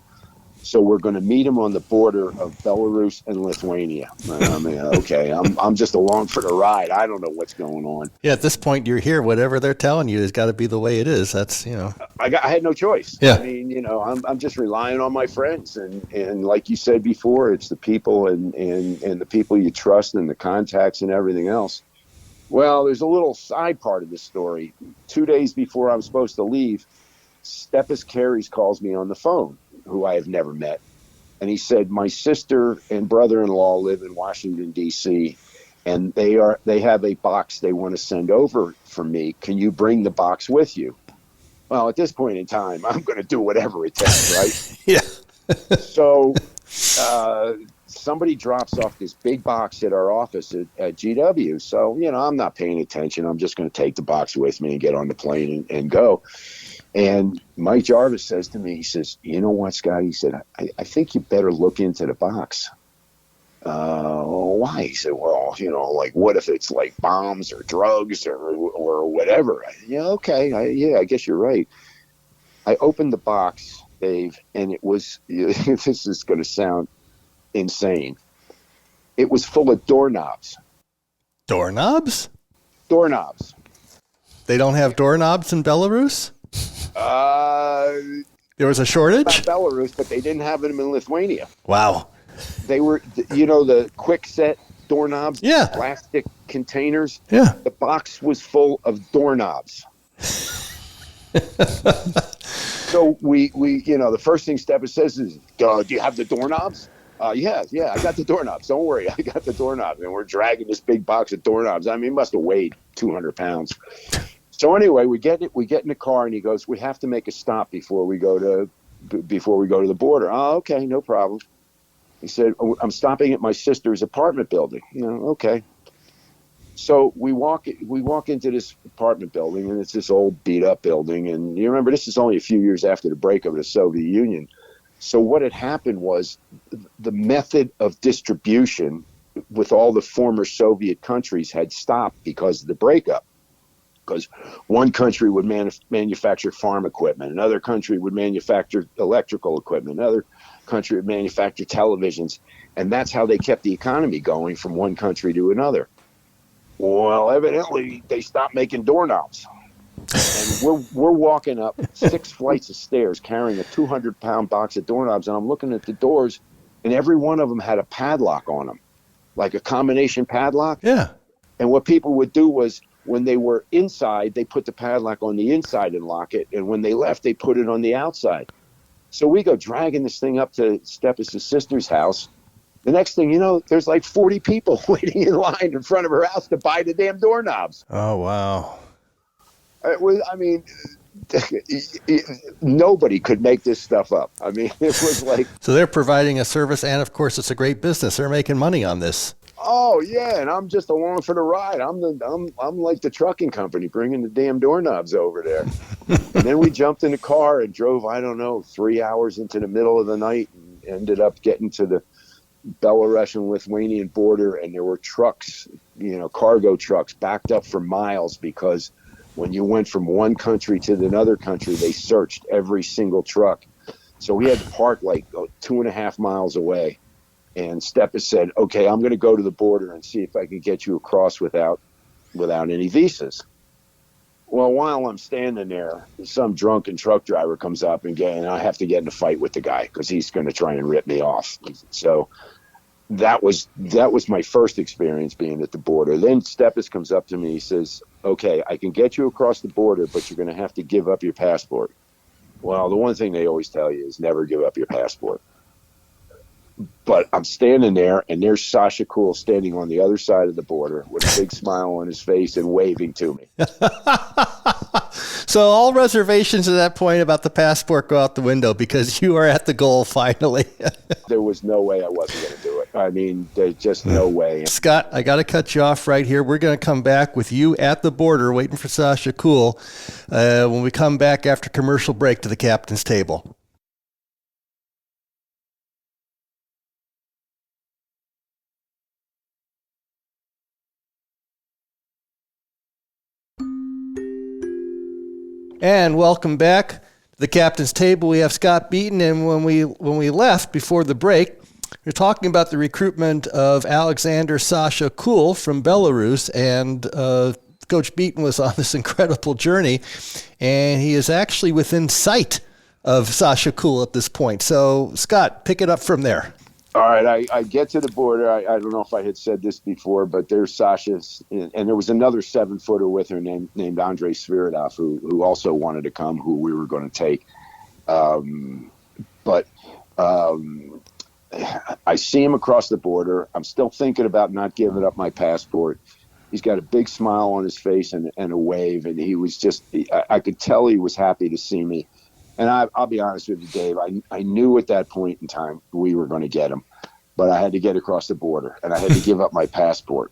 So we're going to meet him on the border of Belarus and Lithuania. I mean, okay, I'm just along for the ride. I don't know what's going on. Yeah, at this point, you're here. Whatever they're telling you has got to be the way it is. That's, I had no choice. Yeah. I mean, I'm just relying on my friends. And like you said before, it's the people and the people you trust and the contacts and everything else. Well, there's a little side part of this story. 2 days before I'm supposed to leave, Stepis Carries calls me on the phone, who I have never met. And he said, my sister and brother-in-law live in Washington, D.C., and they have a box they want to send over for me. Can you bring the box with you? Well, at this point in time, I'm going to do whatever it takes, right? Yeah. So somebody drops off this big box at our office at GW. So, I'm not paying attention. I'm just going to take the box with me and get on the plane and go. And Mike Jarvis says to me, he says, you know what, Scott? He said, I think you better look into the box. Why? He said, well, like, what if it's like bombs or drugs or whatever? Okay. I guess you're right. I opened the box, Dave, and it was, this is going to sound insane. It was full of doorknobs. Doorknobs? Doorknobs. They don't have doorknobs in Belarus? There was a shortage? Not Belarus, but they didn't have them in Lithuania. Wow. They were, the quick set doorknobs, yeah, plastic containers. Yeah. The box was full of doorknobs. So we the first thing Steppa says is, do you have the doorknobs? Yeah, I got the doorknobs. Don't worry, I got the doorknobs. And we're dragging this big box of doorknobs. I mean, it must have weighed 200 pounds. So anyway, we get in the car, and he goes, we have to make a stop before we go to the border. Oh, okay, no problem. He said, I'm stopping at my sister's apartment building. Okay. So we walk into this apartment building, and it's this old beat up building. And you remember, this is only a few years after the breakup of the Soviet Union. So what had happened was the method of distribution with all the former Soviet countries had stopped because of the breakup. Because one country would manufacture farm equipment, another country would manufacture electrical equipment, another country would manufacture televisions, and that's how they kept the economy going from one country to another. Well, evidently they stopped making doorknobs, and we're walking up 6 flights of stairs carrying a 200-pound box of doorknobs, and I'm looking at the doors, and every one of them had a padlock on them, like a combination padlock. Yeah. And what people would do was, when they were inside, they put the padlock on the inside and lock it. And when they left, they put it on the outside. So we go dragging this thing up to Steppas' sister's house. The next thing you know, there's like 40 people waiting in line in front of her house to buy the damn doorknobs. Oh, wow. Nobody could make this stuff up. I mean, it was like... So they're providing a service, and of course it's a great business. They're making money on this. Oh yeah, and I'm just along for the ride. I'm like the trucking company bringing the damn doorknobs over there. And then we jumped in the car and drove, 3 hours into the middle of the night, and ended up getting to the Belarusian-Lithuanian border, and there were trucks, cargo trucks backed up for miles, because when you went from one country to another country, they searched every single truck. So we had to park like 2.5 miles away. And Steppa said, okay, I'm going to go to the border and see if I can get you across without any visas. Well, while I'm standing there, some drunken truck driver comes up and I have to get in a fight with the guy because he's going to try and rip me off. So that was my first experience being at the border. Then Steppas comes up to me. He says, okay, I can get you across the border, but you're going to have to give up your passport. Well, the one thing they always tell you is never give up your passport. But I'm standing there, and there's Sasha Cool standing on the other side of the border with a big smile on his face and waving to me. So all reservations at that point about the passport go out the window because you are at the goal finally. There was no way I wasn't going to do it. I mean, there's just no way. Scott, I got to cut you off right here. We're going to come back with you at the border waiting for Sasha Cool when we come back after commercial break to the captain's table. And welcome back to the captain's table. We have Scott Beeten, and when we left before the break, we were talking about the recruitment of Alexander Sasha Cool from Belarus, and Coach Beeten was on this incredible journey, and he is actually within sight of Sasha Cool at this point. So, Scott, pick it up from there. All right, I get to the border. I don't know if I had said this before, but there's Sasha's, and there was another 7-footer with her named Andrei Sviridov, who also wanted to come, who we were going to take. But I see him across the border. I'm still thinking about not giving up my passport. He's got a big smile on his face and a wave, and he was just, I could tell he was happy to see me. And I'll be honest with you, Dave, I knew at that point in time we were going to get him, but I had to get across the border, and I had to give up my passport.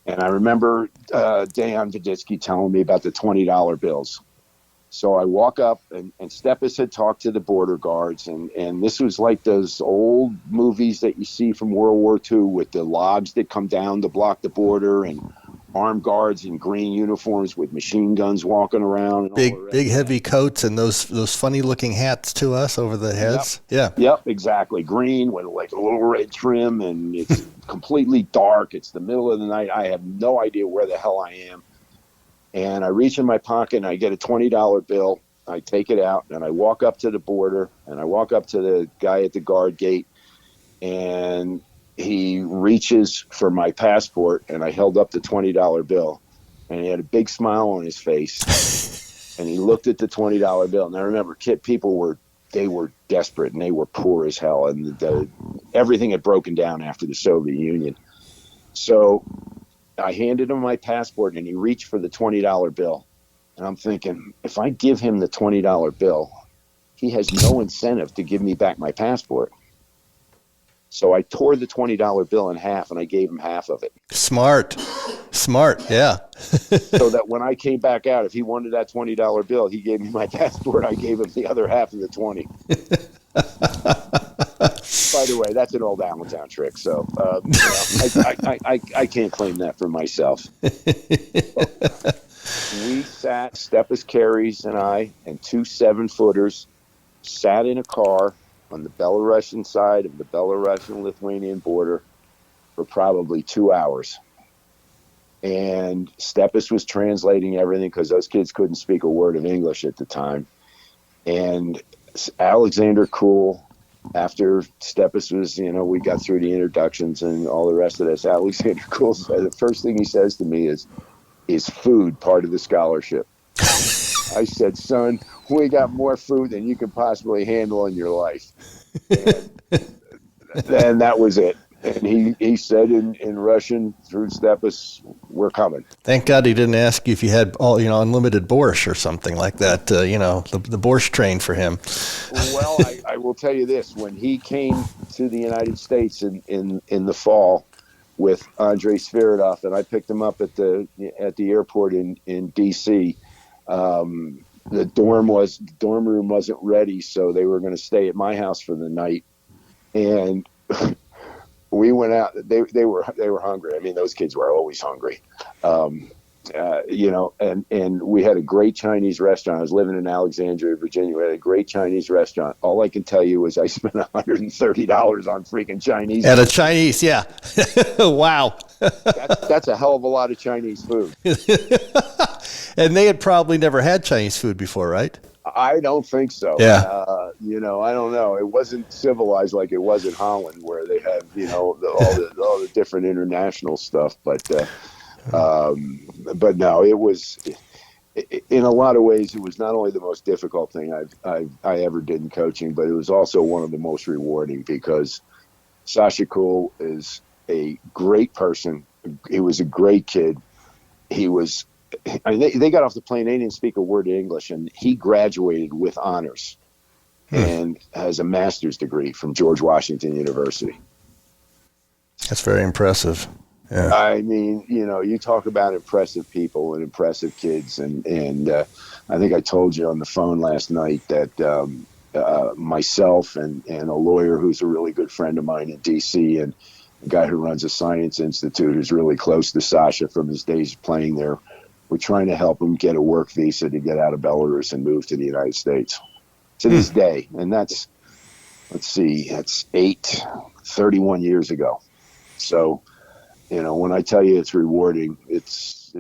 And I remember Dejan Viditsky telling me about the $20 bills. So I walk up, and Steppas had talked to the border guards, and this was like those old movies that you see from World War II with the logs that come down to block the border, and armed guards in green uniforms with machine guns walking around. And big heavy coats and those funny looking hats to us over the heads. Yep. Yeah. Yep, exactly. Green with like a little red trim, and it's completely dark. It's the middle of the night. I have no idea where the hell I am. And I reach in my pocket and I get a $20 bill. I take it out and I walk up to the border, and I walk up to the guy at the guard gate, and he reaches for my passport, and I held up the $20 bill, and he had a big smile on his face. And he looked at the $20 bill. Now remember, people were desperate and they were poor as hell, and everything had broken down after the Soviet Union. So I handed him my passport, and he reached for the $20 bill. And I'm thinking, if I give him the $20 bill, he has no incentive to give me back my passport. So I tore the $20 bill in half, and I gave him half of it. Smart, yeah. So that when I came back out, if he wanted that $20 bill, he gave me my passport. I gave him the other half of the 20. By the way, that's an old Allentown trick. So I can't claim that for myself. We sat, Stepas Carries and I, and 2 7-footers, sat in a car on the Belarusian side of the Belarusian-Lithuanian border for probably 2 hours. And Stepas was translating everything because those kids couldn't speak a word of English at the time. And Alexander Cool, after Stepas was, we got through the introductions and all the rest of this, Alexander Cool said, the first thing he says to me is food part of the scholarship? I said, son, we got more food than you can possibly handle in your life. And that was it. And he said in Russian through Stepas, we're coming. Thank God he didn't ask you if you had unlimited borscht or something like that, the borscht train for him. Well, I will tell you this. When he came to the United States in the fall with Andrei Sviridov, and I picked him up at the airport in D.C., the dorm room wasn't ready, so they were going to stay at my house for the night. And we went out. They were hungry. I mean, those kids were always hungry, and we had a great Chinese restaurant. I was living in Alexandria, Virginia. We had a great Chinese restaurant. All I can tell you is I spent $130 on freaking Chinese. At a Chinese, yeah. Wow. That's a hell of a lot of Chinese food. And they had probably never had Chinese food before, right? I don't think so. Yeah. I don't know. It wasn't civilized like it was in Holland, where they have, all the different international stuff. But no, it was, in a lot of ways, it was not only the most difficult thing I ever did in coaching, but it was also one of the most rewarding, because Sasha Cool is a great person. He was a great kid. He was. They got off the plane. They didn't speak a word of English, and he graduated with honors and has a master's degree from George Washington University. That's very impressive. Yeah. I mean, you talk about impressive people and impressive kids, and I think I told you on the phone last night that myself and a lawyer who's a really good friend of mine in D.C. and a guy who runs a science institute who's really close to Sasha from his days playing there, we're trying to help him get a work visa to get out of Belarus and move to the United States to this day. And that's 31 years ago. So, when I tell you it's rewarding, it's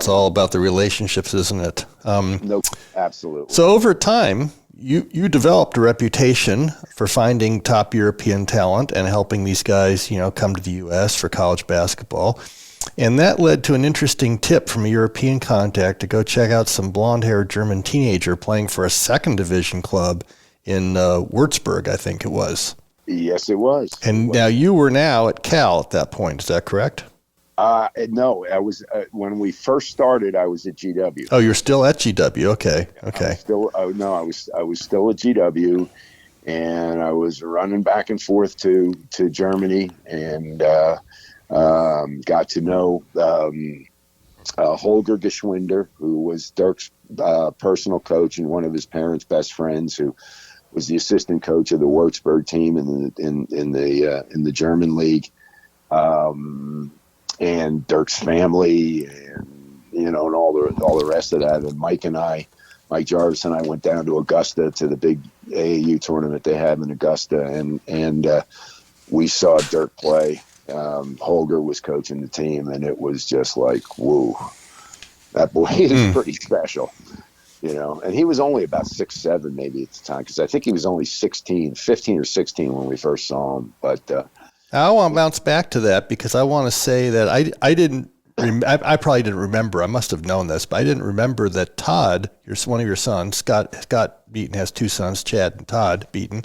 all about the relationships, isn't it? No, absolutely. So over time, you developed a reputation for finding top European talent and helping these guys, come to the U.S. for college basketball. And that led to an interesting tip from a European contact to go check out some blonde-haired German teenager playing for a second division club in Würzburg, I think it was. Yes, it was. And now you were at Cal at that point. Is that correct? No, I was when we first started. I was at GW. Oh, you're still at GW. Okay. I was still at GW, and I was running back and forth to Germany, and got to know Holger Geschwinder, who was Dirk's personal coach and one of his parents' best friends, who was the assistant coach of the Würzburg team in the German league, and Dirk's family, and and all the rest of that. And Mike Jarvis and I went down to Augusta to the big AAU tournament they had in Augusta, and we saw Dirk play. Holger was coaching the team, and it was just like, whoa, that boy is pretty special, and he was only about 6'7" maybe at the time, because I think he was only 15 or 16 when we first saw him. But I want to bounce back to that, because I want to say that I didn't I probably didn't remember. I must have known this, but I didn't remember that Todd, one of your sons, Scott Beeten has two sons, Chad and Todd Beeten.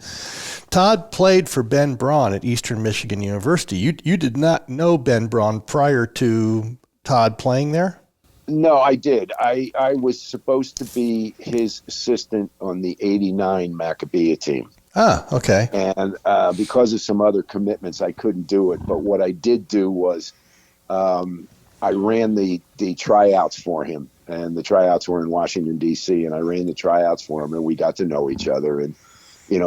Todd played for Ben Braun at Eastern Michigan University. You did not know Ben Braun prior to Todd playing there? No, I did. I was supposed to be his assistant on the '89 Maccabea team. Ah, okay. And because of some other commitments, I couldn't do it. But what I did do was I ran the tryouts for him. And the tryouts were in Washington, D.C., and I ran the tryouts for him, and we got to know each other and,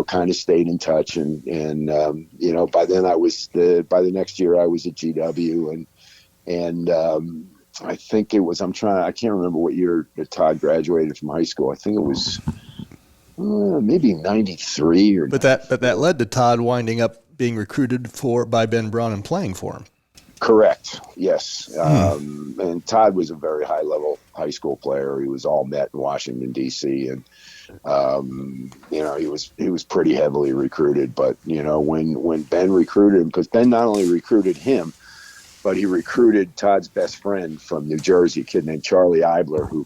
kind of stayed in touch. And by then by the next year I was at GW. And I think it was, I can't remember what year Todd graduated from high school. I think it was maybe 93 or. But that led to Todd winding up being recruited by Ben Braun and playing for him. Correct. Yes. And Todd was a very high level high school player. He was all Met in Washington, D.C. And, he was pretty heavily recruited, but when Ben recruited him, because Ben not only recruited him, but he recruited Todd's best friend from New Jersey, a kid named Charlie Eibler, who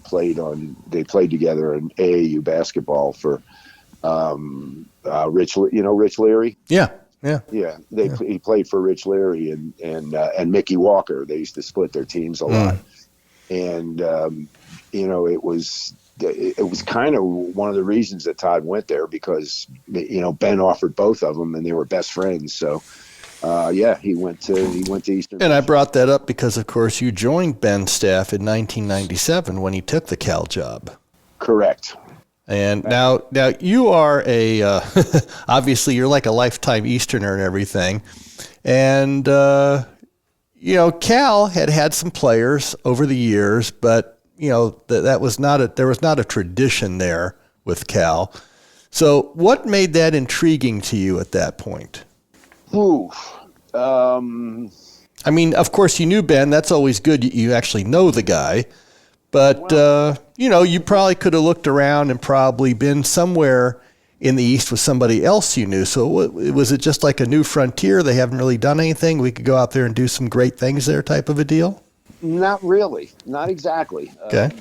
they played together in AAU basketball for Rich Leary. Yeah. He played for Rich Leary and Mickey Walker. They used to split their teams a lot, and it was kind of one of the reasons that Todd went there, because Ben offered both of them and they were best friends. So. He went to Eastern. And I brought that up because, of course, you joined Ben's staff in 1997 when he took the Cal job. Correct. And now you are obviously you're like a lifetime Easterner and everything. And, Cal had some players over the years, but, there was not a tradition there with Cal. So what made that intriguing to you at that point? Ooh. I mean, of course, you knew Ben. That's always good. You actually know the guy. But, you probably could have looked around and probably been somewhere in the East with somebody else you knew. So was it just like a new frontier? They haven't really done anything. We could go out there and do some great things there type of a deal? Not really. Not exactly. Okay.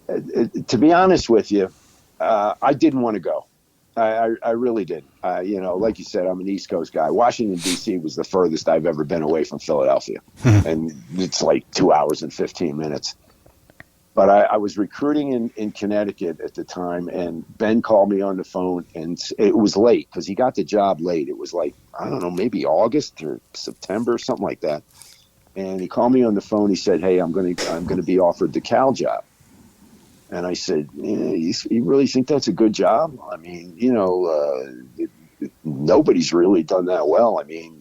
To be honest with you, I didn't want to go. I really did. Like you said, I'm an East Coast guy. Washington, D.C. was the furthest I've ever been away from Philadelphia. And it's like 2 hours and 15 minutes. But I was recruiting in Connecticut at the time, and Ben called me on the phone, and it was late because he got the job late. It was like, I don't know, maybe August or September, something like that. And he called me on the phone. He said, "Hey, I'm going to be offered the Cal job." And I said, "You really think that's a good job? I mean, nobody's really done that well. I mean,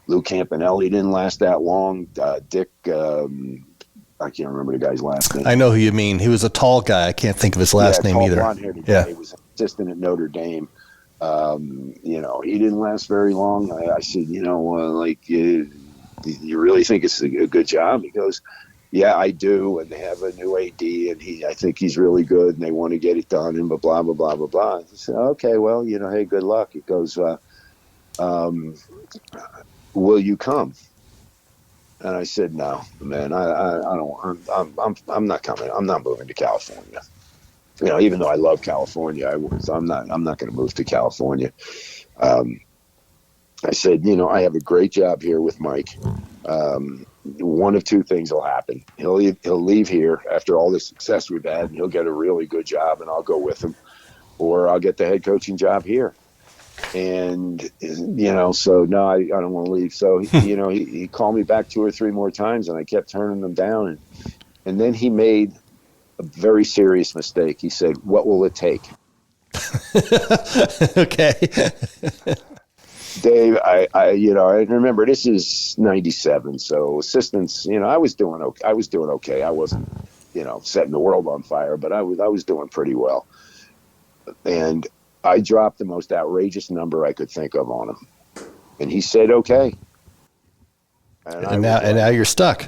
Lou Campanelli didn't last that long. Dick, I can't remember the guy's last name. I know who you mean. He was a tall guy. I can't think of his last name either. Blonde-haired guy. He was an assistant at Notre Dame. He didn't last very long. I said, you really think it's a good job?" He goes, "Yeah, I do, and they have a new AD, and I think he's really good, and they want to get it done, and blah, blah, blah, blah, blah, blah." I said, "Okay, well, hey, good luck." He goes, "Will you come?" And I said, "No, man, I don't. I'm not coming. I'm not moving to California. Even though I love California, I'm not going to move to California." I said, "I have a great job here with Mike. One of two things will happen. He'll leave here after all the success we've had, and he'll get a really good job, and I'll go with him, or I'll get the head coaching job here." And so no, I don't want to leave. So he called me back 2 or 3 more times, and I kept turning them down. And then he made a very serious mistake. He said, "What will it take?" Okay. Dave, I remember this is '97, so assistants, I was doing okay. I wasn't, setting the world on fire, but I was doing pretty well. And I dropped the most outrageous number I could think of on him, and he said, "Okay." And now you're stuck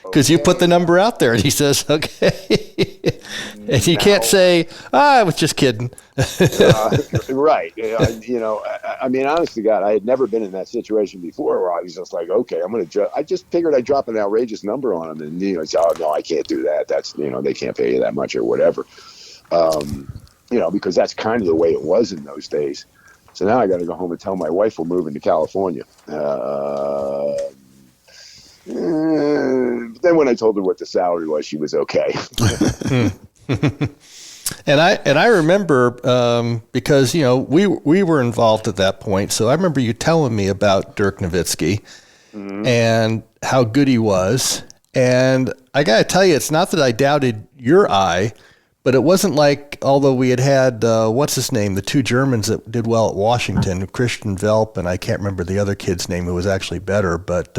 because you put the number out there, and he says, "Okay." And you can't say, I was just kidding. Right. I mean, honest to God, I had never been in that situation before where I was just like, okay, I just figured I'd drop an outrageous number on them. And, say, oh, no, I can't do that. That's, they can't pay you that much or whatever. Because that's kind of the way it was in those days. So now I got to go home and tell my wife we're moving to California. Then when I told her what the salary was, she was okay. And I remember because we were involved at that point, so I remember you telling me about Dirk Nowitzki and how good he was. And I got to tell you, it's not that I doubted your eye, but it wasn't like, although we had what's his name, the two Germans that did well at Washington, Christian Velp, and I can't remember the other kid's name who was actually better. But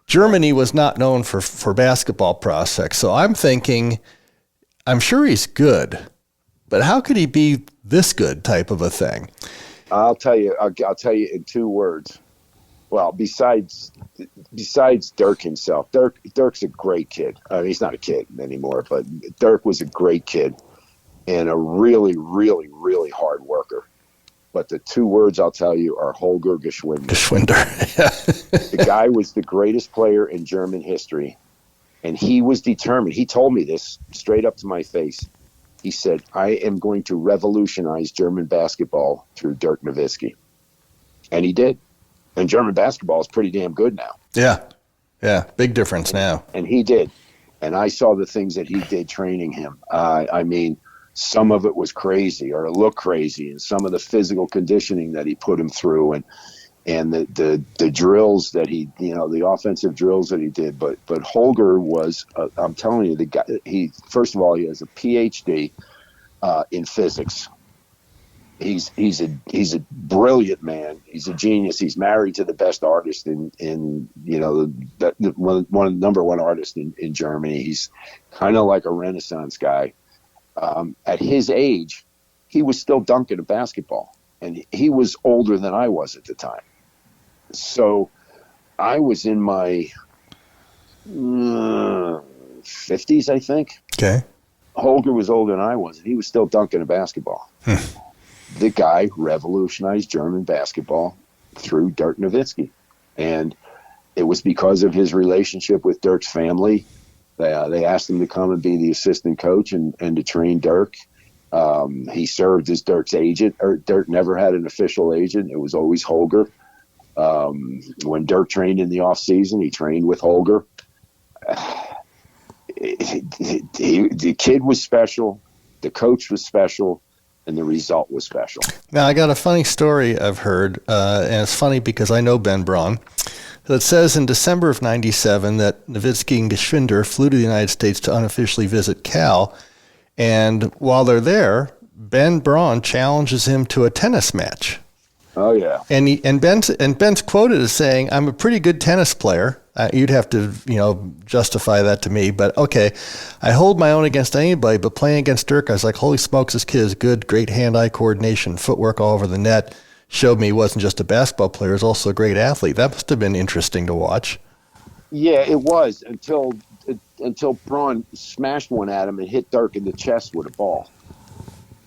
Germany was not known for basketball prospects. So I'm thinking, I'm sure he's good, but how could he be this good type of a thing? I'll tell you in 2 words. Well, besides Dirk himself, Dirk's a great kid. I mean, he's not a kid anymore, but Dirk was a great kid and a really, really, really hard worker. But the 2 words I'll tell you are Holger Geschwinder. The guy was the greatest player in German history. And he was determined. He told me this straight up to my face. He said, I am going to revolutionize German basketball through Dirk Nowitzki. And he did. And German basketball is pretty damn good now. Yeah. Big difference now. And he did. And I saw the things that he did training him. I mean, some of it was crazy or it looked crazy. And some of the physical conditioning that he put him through and the drills that the offensive drills that he did. But Holger was, I'm telling you, the guy, first of all, he has a PhD in physics. He's a brilliant man. He's a genius. He's married to the best artist one of the number one artists in Germany. He's kind of like a Renaissance guy. At his age, he was still dunking a basketball, and he was older than I was at the time. So I was in my 50s, I think. Okay. Holger was older than I was, and he was still dunking a basketball. The guy revolutionized German basketball through Dirk Nowitzki. And it was because of his relationship with Dirk's family. They asked him to come and be the assistant coach and to train Dirk. He served as Dirk's agent. Dirk never had an official agent. It was always Holger. When Dirk trained in the off season, he trained with Holger. The kid was special. The coach was special. And the result was special. Now, I got a funny story I've heard, and it's funny because I know Ben Braun. It says in December of 97 that Nowitzki and Geschwinder flew to the United States to unofficially visit Cal, and while they're there, Ben Braun challenges him to a tennis match. Oh, yeah. And Ben's quoted as saying, I'm a pretty good tennis player. You'd have to, justify that to me. But, okay, I hold my own against anybody, but playing against Dirk, I was like, holy smokes, this kid is good, great hand-eye coordination, footwork all over the net. Showed me he wasn't just a basketball player, he was also a great athlete. That must have been interesting to watch. Yeah, it was until Braun smashed one at him and hit Dirk in the chest with a ball.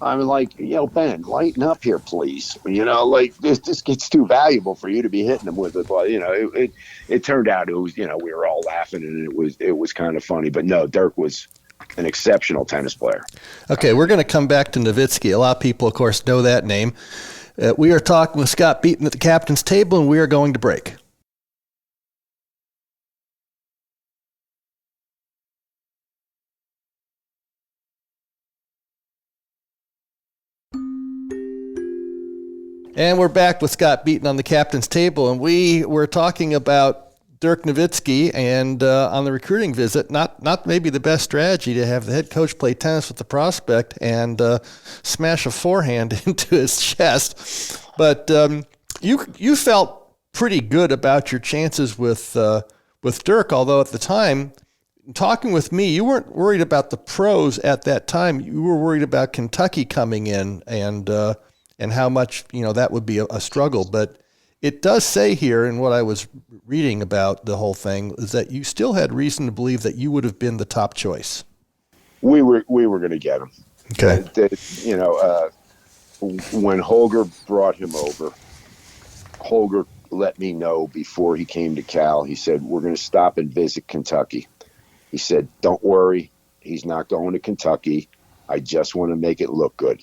I'm like, Ben, lighten up here, please. This gets too valuable for you to be hitting him with it. But it turned out it was, we were all laughing and it was kind of funny. But no, Dirk was an exceptional tennis player. Okay, we're going to come back to Nowitzki. A lot of people, of course, know that name. We are talking with Scott Beeten at the captain's table, and we are going to break. And we're back with Scott Beeten on the captain's table, and we were talking about Dirk Nowitzki and on the recruiting visit, not maybe the best strategy to have the head coach play tennis with the prospect and smash a forehand into his chest. But you felt pretty good about your chances with Dirk, although at the time, talking with me, you weren't worried about the pros at that time. You were worried about Kentucky coming in and how much that would be a struggle. But it does say here in what I was reading about the whole thing is that you still had reason to believe that you would have been the top choice. We were going to get him. Okay. When Holger brought him over, Holger let me know before he came to Cal. He said, we're going to stop and visit Kentucky. He said, don't worry. He's not going to Kentucky. I just want to make it look good.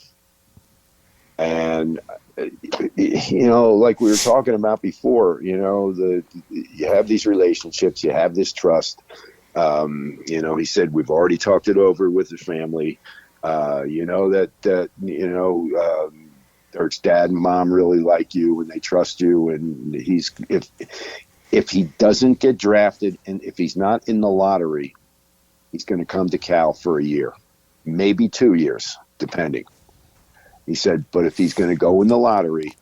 And, like we were talking about before, you have these relationships, you have this trust. He said, we've already talked it over with the family. Dirk's dad and mom really like you and they trust you. And if he doesn't get drafted and if he's not in the lottery, he's going to come to Cal for a year, maybe 2 years, depending. He said, but if he's going to go in the lottery,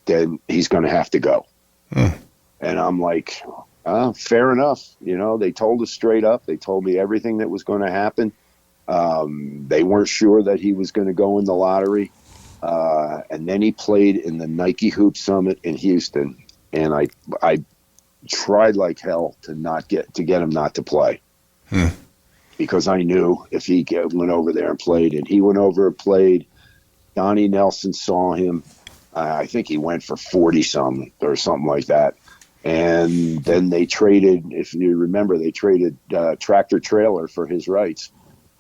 then he's going to have to go. And I'm like, fair enough. They told us straight up. They told me everything that was going to happen. They weren't sure that he was going to go in the lottery. And then he played in the Nike Hoop Summit in Houston. And I tried like hell to get him not to play. Because I knew if he went over there and played, and he went over and played, Donnie Nelson saw him. I think he went for 40-some or something like that. And then they traded, if you remember, tractor trailer for his rights.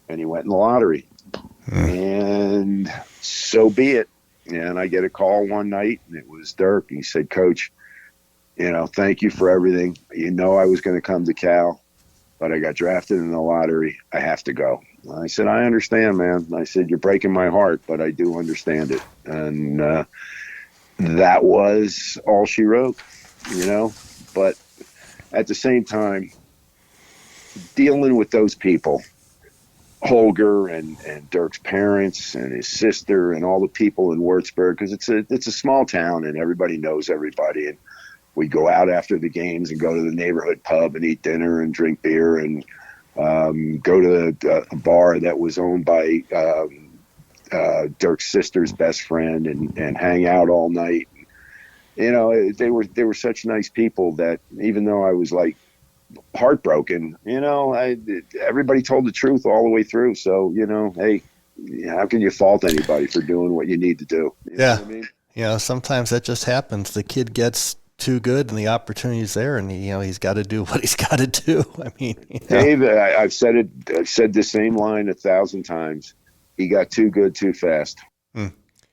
And he went in the lottery. And so be it. And I get a call one night, and it was Dirk. He said, Coach, thank you for everything. I was going to come to Cal, but I got drafted in the lottery. I have to go. I said, I understand, man. I said, you're breaking my heart, but I do understand it. And that was all she wrote, But at the same time, dealing with those people, Holger and Dirk's parents and his sister and all the people in Würzburg, because it's a small town and everybody knows everybody. And we go out after the games and go to the neighborhood pub and eat dinner and drink beer and go to a bar that was owned by Dirk's sister's best friend and hang out all night. They were such nice people that even though I was like heartbroken, everybody told the truth all the way through. So, hey, how can you fault anybody for doing what you need to do? You know what I mean? Sometimes that just happens. The kid gets too good and the opportunity's there, and he's got to do what he's got to do. I mean, Dave, I've said it. I've said the same line 1,000 times. He got too good too fast.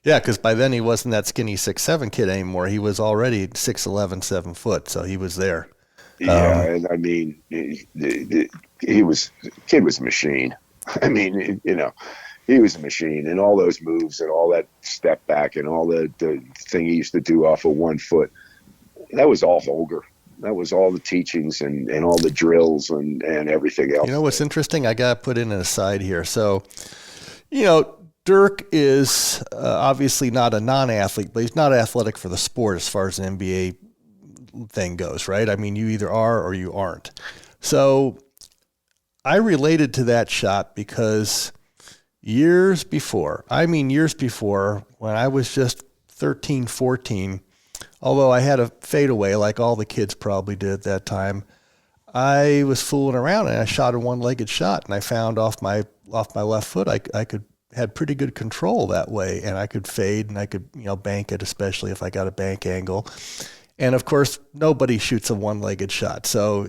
Yeah, because by then he wasn't that skinny 6'7" kid anymore. He was already 6'11", 7 foot, so he was there. Yeah, and I mean, kid was a machine. I mean, he was a machine, and all those moves and all that step back and all the thing he used to do off of 1 foot. That was all Holger. That was all the teachings and all the drills and everything else. What's interesting? I got to put in an aside here. So, Dirk is obviously not a non-athlete, but he's not athletic for the sport as far as the NBA thing goes, right? I mean, you either are or you aren't. So I related to that shot because years before, when I was just 13, 14, although I had a fadeaway like all the kids probably did at that time, I was fooling around and I shot a one-legged shot, and I found off my left foot I had pretty good control that way, and I could fade and I could bank it, especially if I got a bank angle. And of course, nobody shoots a one-legged shot. So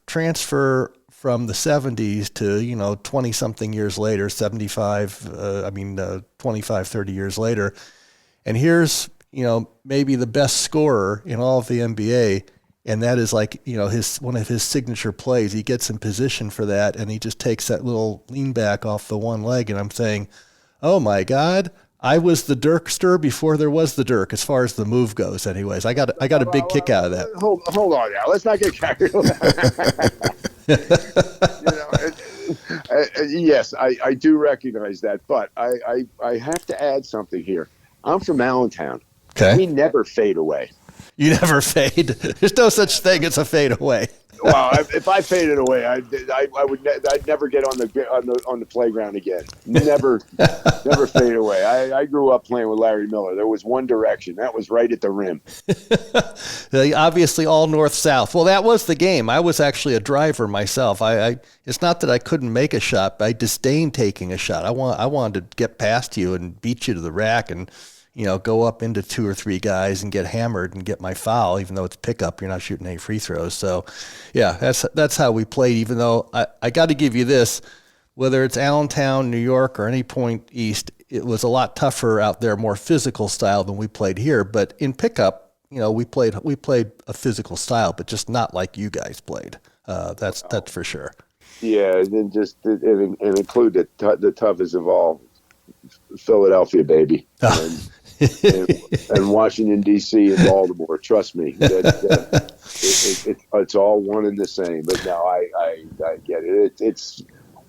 transfer from the 70s to 20-something years later, 25, 30 years later, and here's maybe the best scorer in all of the NBA. And that is like, one of his signature plays. He gets in position for that, and he just takes that little lean back off the one leg. And I'm saying, oh my God, I was the Dirkster before there was the Dirk, as far as the move goes. Anyways, I got a big kick out of that. Hold on now. Let's not get carried away. Yes, I do recognize that, but I have to add something here. I'm from Allentown. Okay. We never fade away. You never fade. There's no such thing as a fade away. if I faded away, I'd never get on the playground again. Never fade away. I grew up playing with Larry Miller. There was one direction. That was right at the rim. Obviously, all north-south. Well, that was the game. I was actually a driver myself. It's not that I couldn't make a shot, but I disdained taking a shot. I wanted to get past you and beat you to the rack and, go up into 2 or 3 guys and get hammered and get my foul, even though it's pickup. You're not shooting any free throws. So, yeah, that's how we played, even though I got to give you this, whether it's Allentown, New York, or any point east, it was a lot tougher out there, more physical style than we played here. But in pickup, we played a physical style, but just not like you guys played. That's for sure. Yeah, and then and include the toughest of all, Philadelphia, baby. And Washington, D.C. and Baltimore. Trust me, it's all one and the same. But no, I get it. It's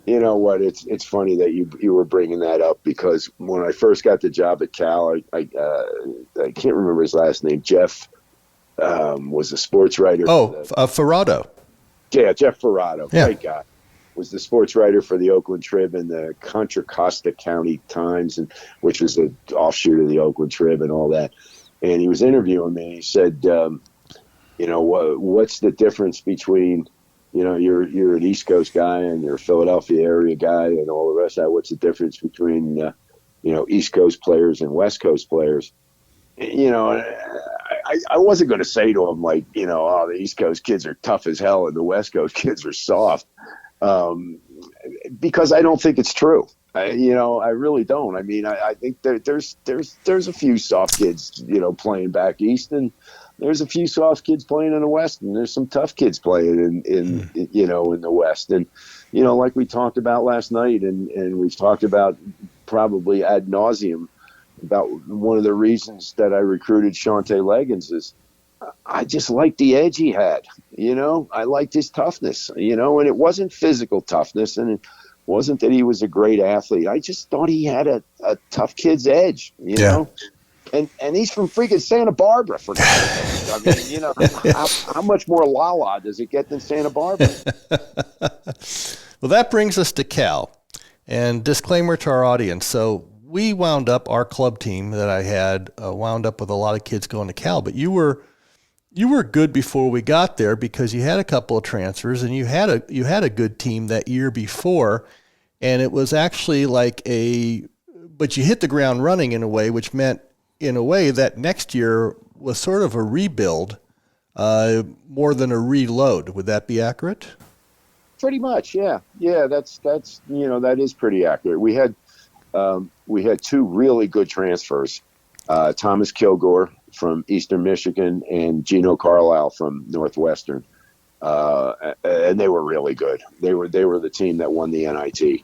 you know what? It's funny that you were bringing that up, because when I first got the job at Cal, I can't remember his last name. Jeff was a sports writer. Ferrado. Yeah, Jeff Ferrado. Yeah. Great guy. Was the sports writer for the Oakland Trib and the Contra Costa County Times, which was an offshoot of the Oakland Trib and all that. And he was interviewing me. And he said, what's the difference between, you're an East Coast guy and you're a Philadelphia area guy and all the rest of that. What's the difference between, East Coast players and West Coast players? I wasn't going to say to him the East Coast kids are tough as hell and the West Coast kids are soft. Because I don't think it's true. I really don't. I mean, I think there's a few soft kids, playing back east, and there's a few soft kids playing in the West, and there's some tough kids playing in the West. And, like we talked about last night, and we've talked about probably ad nauseum about one of the reasons that I recruited Shante Leggins is I just liked the edge he had, I liked his toughness, and it wasn't physical toughness, and it wasn't that he was a great athlete. I just thought he had a tough kid's edge, know, and he's from freaking Santa Barbara, for God's sake. I mean, how much more la-la does it get than Santa Barbara? Well, that brings us to Cal, and disclaimer to our audience. So we wound up, our club team that I had wound up with a lot of kids going to Cal, but you were good before we got there because you had a couple of transfers and you had a good team that year before, and it was actually but you hit the ground running in a way, which meant in a way that next year was sort of a rebuild more than a reload. Would that be accurate? Pretty much, yeah. Yeah, that's that is pretty accurate. We had 2 really good transfers. Thomas Kilgore from Eastern Michigan and Gino Carlisle from Northwestern. And they were really good. They were the team that won the NIT.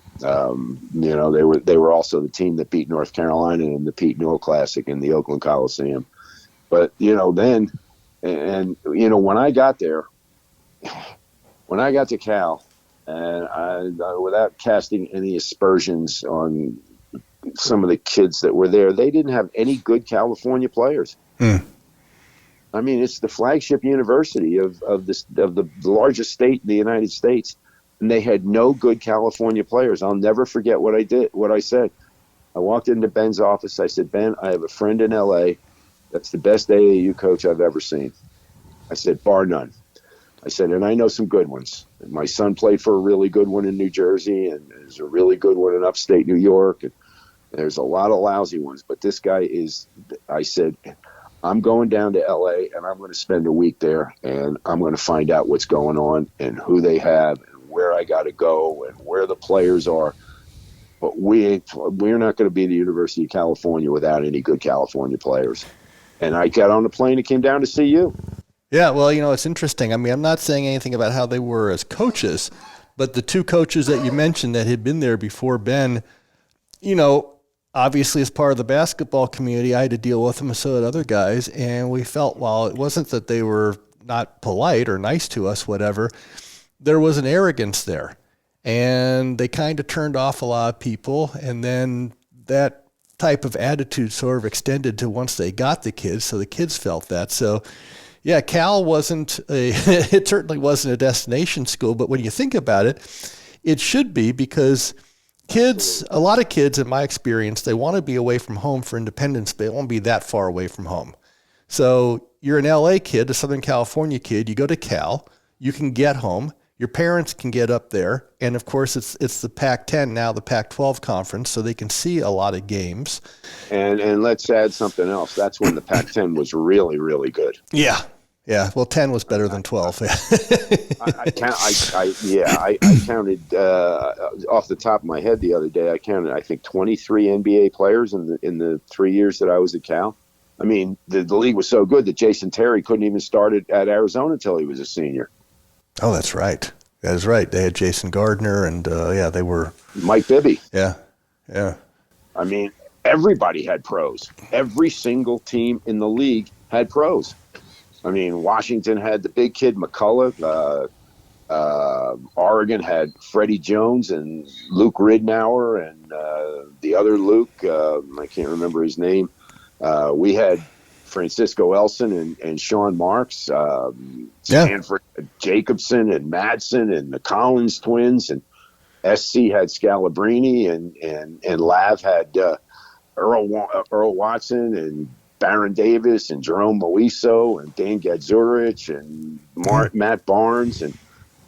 They were also the team that beat North Carolina in the Pete Newell Classic in the Oakland Coliseum. But, then, and when I got there, when I got to Cal, and I without casting any aspersions on some of the kids that were there, they didn't have any good California players. I mean, it's the flagship university of the largest state in the United States, and they had no good California players. I'll never forget what I said. I walked into Ben's office. I said, Ben, I have a friend in L.A. that's the best AAU coach I've ever seen. I said, bar none. I said, and I know some good ones. And my son played for a really good one in New Jersey, and there's a really good one in upstate New York, and there's a lot of lousy ones. But this guy is, I said, I'm going down to L.A. and I'm going to spend a week there, and I'm going to find out what's going on and who they have and where I got to go and where the players are. But we're not going to be the University of California without any good California players. And I got on the plane and came down to see you. Yeah, well, it's interesting. I mean, I'm not saying anything about how they were as coaches, but the 2 coaches that you mentioned that had been there before Ben, obviously as part of the basketball community, I had to deal with them, and so did other guys, and we felt, while it wasn't that they were not polite or nice to us, whatever, there was an arrogance there, and they kind of turned off a lot of people, and then that type of attitude sort of extended to once they got the kids, so the kids felt that. So, Yeah, Cal wasn't it certainly wasn't a destination school, but when you think about it, it should be, because a lot of kids in my experience, they want to be away from home for independence, but they won't be that far away from home. So you're an LA kid, a Southern California kid, you go to Cal, you can get home, your parents can get up there, and of course it's the Pac-10 now, the Pac-12 conference, so they can see a lot of games. And let's add something else. That's when the Pac-10 was really, really good. Yeah. Yeah, well, 10 was better than 12. I counted off the top of my head the other day. I counted, I think, 23 NBA players in the 3 years that I was at Cal. I mean, the league was so good that Jason Terry couldn't even start at Arizona until he was a senior. Oh, that's right. That is right. They had Jason Gardner, and they were Mike Bibby. Yeah, yeah. I mean, everybody had pros. Every single team in the league had pros. I mean, Washington had the big kid McCullough. Oregon had Freddie Jones and Luke Ridnour, and the other Luke, I can't remember his name. We had Francisco Elson and Sean Marks, Stanford Jacobson and Madsen and the Collins twins, and SC had Scalabrini, and Lav had Earl Watson and Baron Davis and Jerome Moiso and Dan Gadzurich and Matt Barnes, and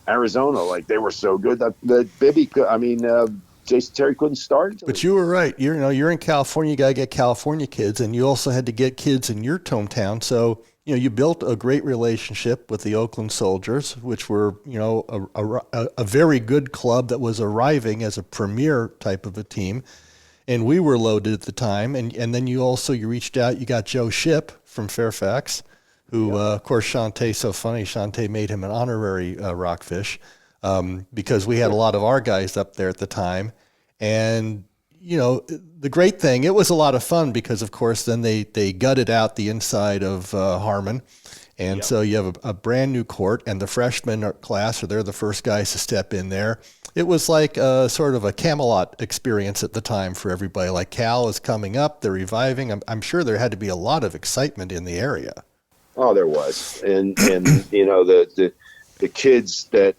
Arizona, like, they were so good that Bibby, Jason Terry couldn't start. But you were right. You're in California. You got to get California kids, and you also had to get kids in your hometown. So, you built a great relationship with the Oakland Soldiers, which were, a very good club that was arriving as a premier type of a team. And we were loaded at the time. And then you reached out. You got Joe Shipp from Fairfax, who, of course, Shantae's so funny. Shantae made him an honorary Rockfish because we had a lot of our guys up there at the time. And, the great thing, it was a lot of fun because, of course, then they gutted out the inside of Harmon. And so you have a brand new court, and the freshman class, they're the first guys to step in there. It was like a sort of a Camelot experience at the time for everybody. Like, Cal is coming up, they're reviving. I'm sure there had to be a lot of excitement in the area. Oh, there was, and the kids that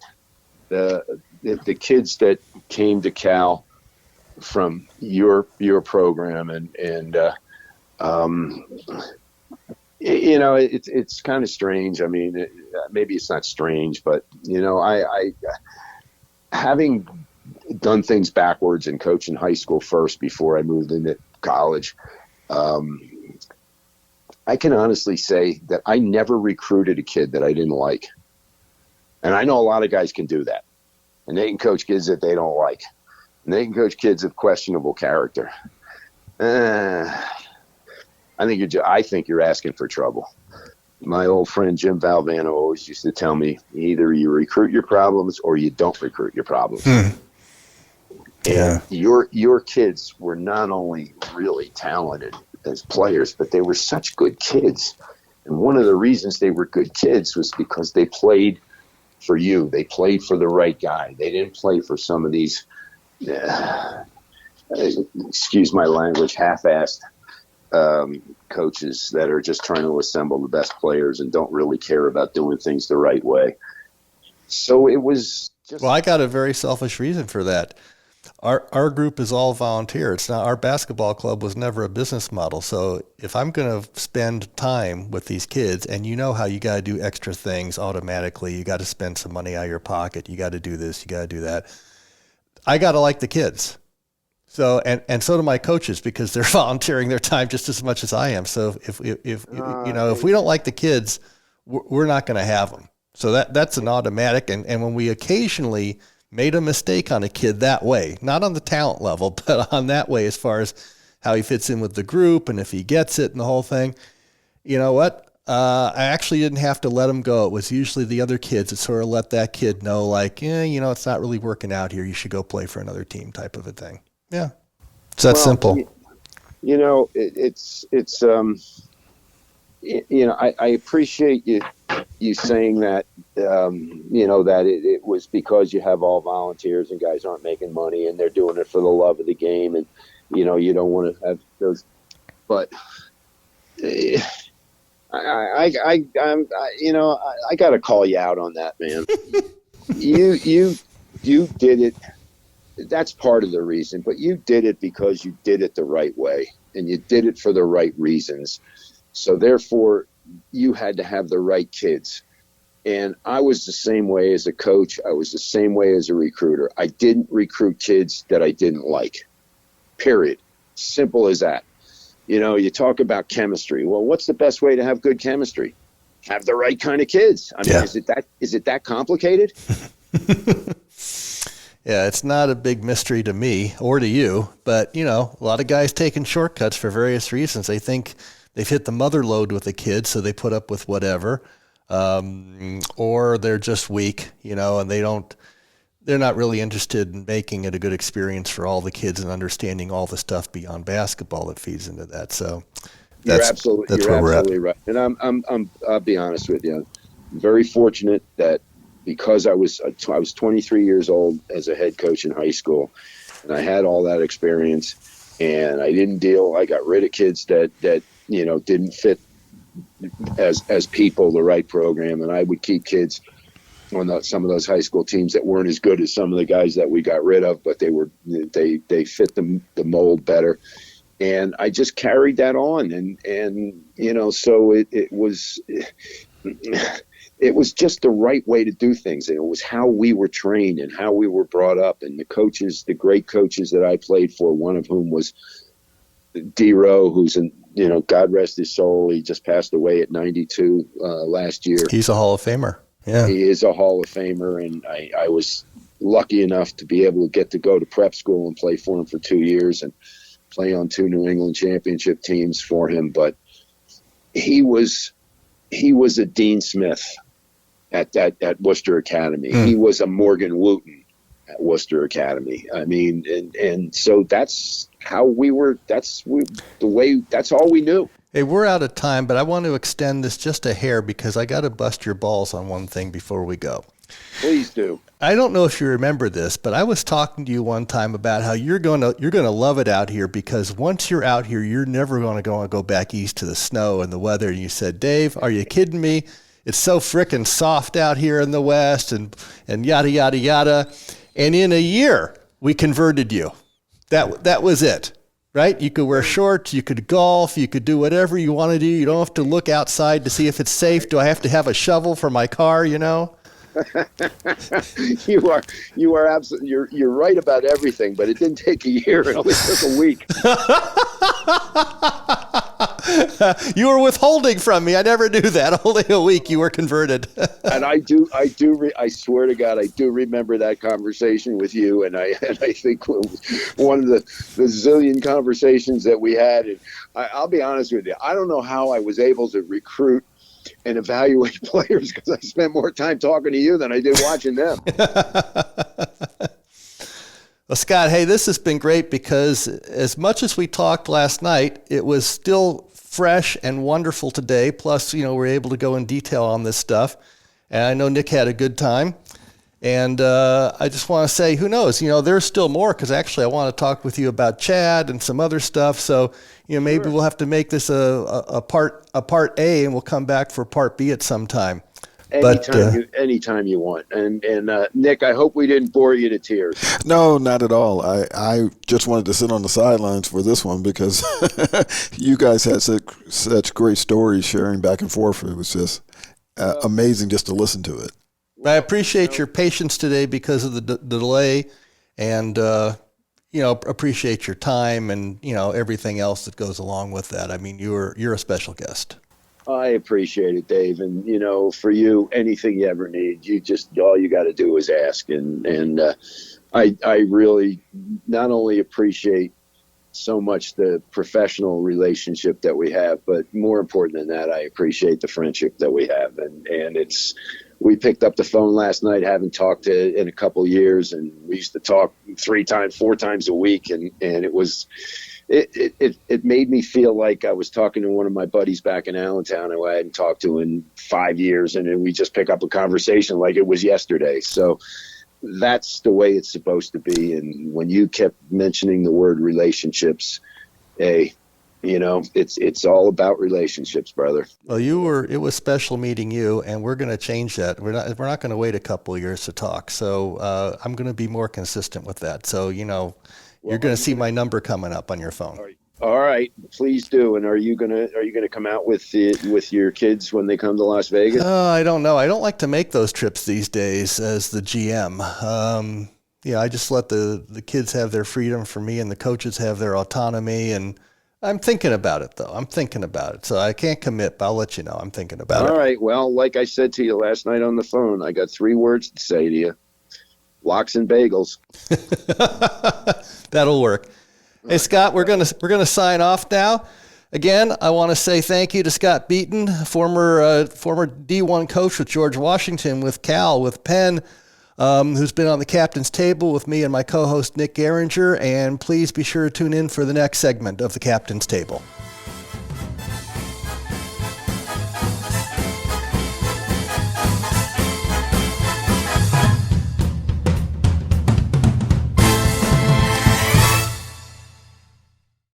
the kids that came to Cal from your program, and it's kind of strange. I mean, maybe it's not strange, but I having done things backwards and coaching high school first before I moved into college. I can honestly say that I never recruited a kid that I didn't like. And I know a lot of guys can do that. And they can coach kids that they don't like. And they can coach kids of questionable character. I think you're asking for trouble. My old friend Jim Valvano always used to tell me, either you recruit your problems or you don't recruit your problems. And your kids were not only really talented as players, but they were such good kids. And one of the reasons they were good kids was because they played for you. They played for the right guy. They didn't play for some of these, excuse my language, half-assed coaches that are just trying to assemble the best players and don't really care about doing things the right way. So it was just... Well, I got a very selfish reason for that. Our group is all volunteer. It's not, our basketball club was never a business model. So if I'm going to spend time with these kids, and how you got to do extra things automatically, you got to spend some money out of your pocket, you got to do this, you got to do that, I got to like the kids. So, and so do my coaches, because they're volunteering their time just as much as I am. So if we don't like the kids, we're not going to have them. So that's an automatic. And when we occasionally made a mistake on a kid that way, not on the talent level, but on that way as far as how he fits in with the group and if he gets it and the whole thing, you know what? I actually didn't have to let him go. It was usually the other kids that sort of let that kid know, like, it's not really working out here. You should go play for another team, type of a thing. Yeah. It's that simple. I appreciate you saying that, that it was because you have all volunteers and guys aren't making money and they're doing it for the love of the game, and, you don't want to have those. But I got to call you out on that, man. you did it. That's part of the reason, but you did it because you did it the right way, and you did it for the right reasons. So therefore, you had to have the right kids. And I was the same way as a coach. I was the same way as a recruiter. I didn't recruit kids that I didn't like. Period. Simple as that. You talk about chemistry. Well, what's the best way to have good chemistry? Have the right kind of kids. I mean, is it that complicated? Yeah, it's not a big mystery to me or to you, but, a lot of guys taking shortcuts for various reasons. They think they've hit the mother lode with the kids, so they put up with whatever, or they're just weak, and they're not really interested in making it a good experience for all the kids and understanding all the stuff beyond basketball that feeds into that. So you're absolutely right. And I'll be honest with you. I'm very fortunate that because I was 23 years old as a head coach in high school, and I had all that experience, and I got rid of kids that didn't fit as people, the right program, and I would keep kids on some of those high school teams that weren't as good as some of the guys that we got rid of, but they fit the mold better. And I just carried that on, and so it was just the right way to do things. And it was how we were trained and how we were brought up. And the great coaches that I played for, one of whom was D-Rowe, who's God rest his soul. He just passed away at 92 last year. He's a Hall of Famer. Yeah, he is a Hall of Famer. And I was lucky enough to be able to go to prep school and play for him for 2 years and play on 2 New England championship teams for him. But he was a Dean Smith at Worcester Academy. He was a Morgan Wooten at Worcester Academy. I mean, and so that's how we were. That's all we knew. Hey, we're out of time, but I want to extend this just a hair because I got to bust your balls on one thing before we go. Please do. I don't know if you remember this, but I was talking to you one time about how you're going to love it out here because once you're out here, you're never going to go back east to the snow and the weather. And you said, Dave, are you kidding me? It's so frickin' soft out here in the West and yada, yada, yada. And in a year, we converted you. That was it, right? You could wear shorts, you could golf, you could do whatever you want to do. You don't have to look outside to see if it's safe. Do I have to have a shovel for my car, You are absolutely, you're right about everything, but it didn't take a year. It only took a week. You were withholding from me. I never knew that. Only a week you were converted. And I swear to God, I do remember that conversation with you. And I think one of the zillion conversations that we had, and I'll be honest with you, I don't know how I was able to recruit and evaluate players because I spent more time talking to you than I did watching them. Well, Scott, hey, this has been great because as much as we talked last night, it was still fresh and wonderful today. Plus, we're able to go in detail on this stuff. And I know Nick had a good time. And I just want to say, who knows? There's still more because actually I want to talk with you about Chad and some other stuff. So, maybe Sure. We'll have to make this a part A, and we'll come back for part B at some time. Anytime you want. And Nick, I hope we didn't bore you to tears. No, not at all. I just wanted to sit on the sidelines for this one because you guys had such great stories sharing back and forth. It was just amazing just to listen to it. I appreciate your patience today because of the delay, and appreciate your time and everything else that goes along with that. I mean, you're a special guest. I appreciate it, Dave. And for you, anything you ever need, all you got to do is ask. And I really not only appreciate so much the professional relationship that we have, but more important than that, I appreciate the friendship that we have. And we picked up the phone last night, haven't talked in a couple of years, and we used to talk 4 times a week. And it made me feel like I was talking to one of my buddies back in Allentown who I hadn't talked to in 5 years. And then we just pick up a conversation like it was yesterday. So that's the way it's supposed to be. And when you kept mentioning the word relationships, hey, It's all about relationships, brother. Well, it was special meeting you, and we're going to change that. We're not going to wait a couple of years to talk. So I'm going to be more consistent with that. So, you're going to see my number coming up on your phone. All right, please do. And are you gonna come out with your kids when they come to Las Vegas? I don't know. I don't like to make those trips these days as the GM. I just let the kids have their freedom for me, and the coaches have their autonomy. And I'm thinking about it, though. I'm thinking about it. So I can't commit, but I'll let you know. I'm thinking about it. All right. Well, like I said to you last night on the phone, I got 3 words to say to you: lox and bagels. That'll work. Hey, Scott, we're gonna sign off now. Again, I want to say thank you to Scott Beeten, former D1 coach with George Washington, with Cal, with Penn, who's been on the captain's table with me and my co-host Nick Gehringer. And please be sure to tune in for the next segment of the Captain's Table.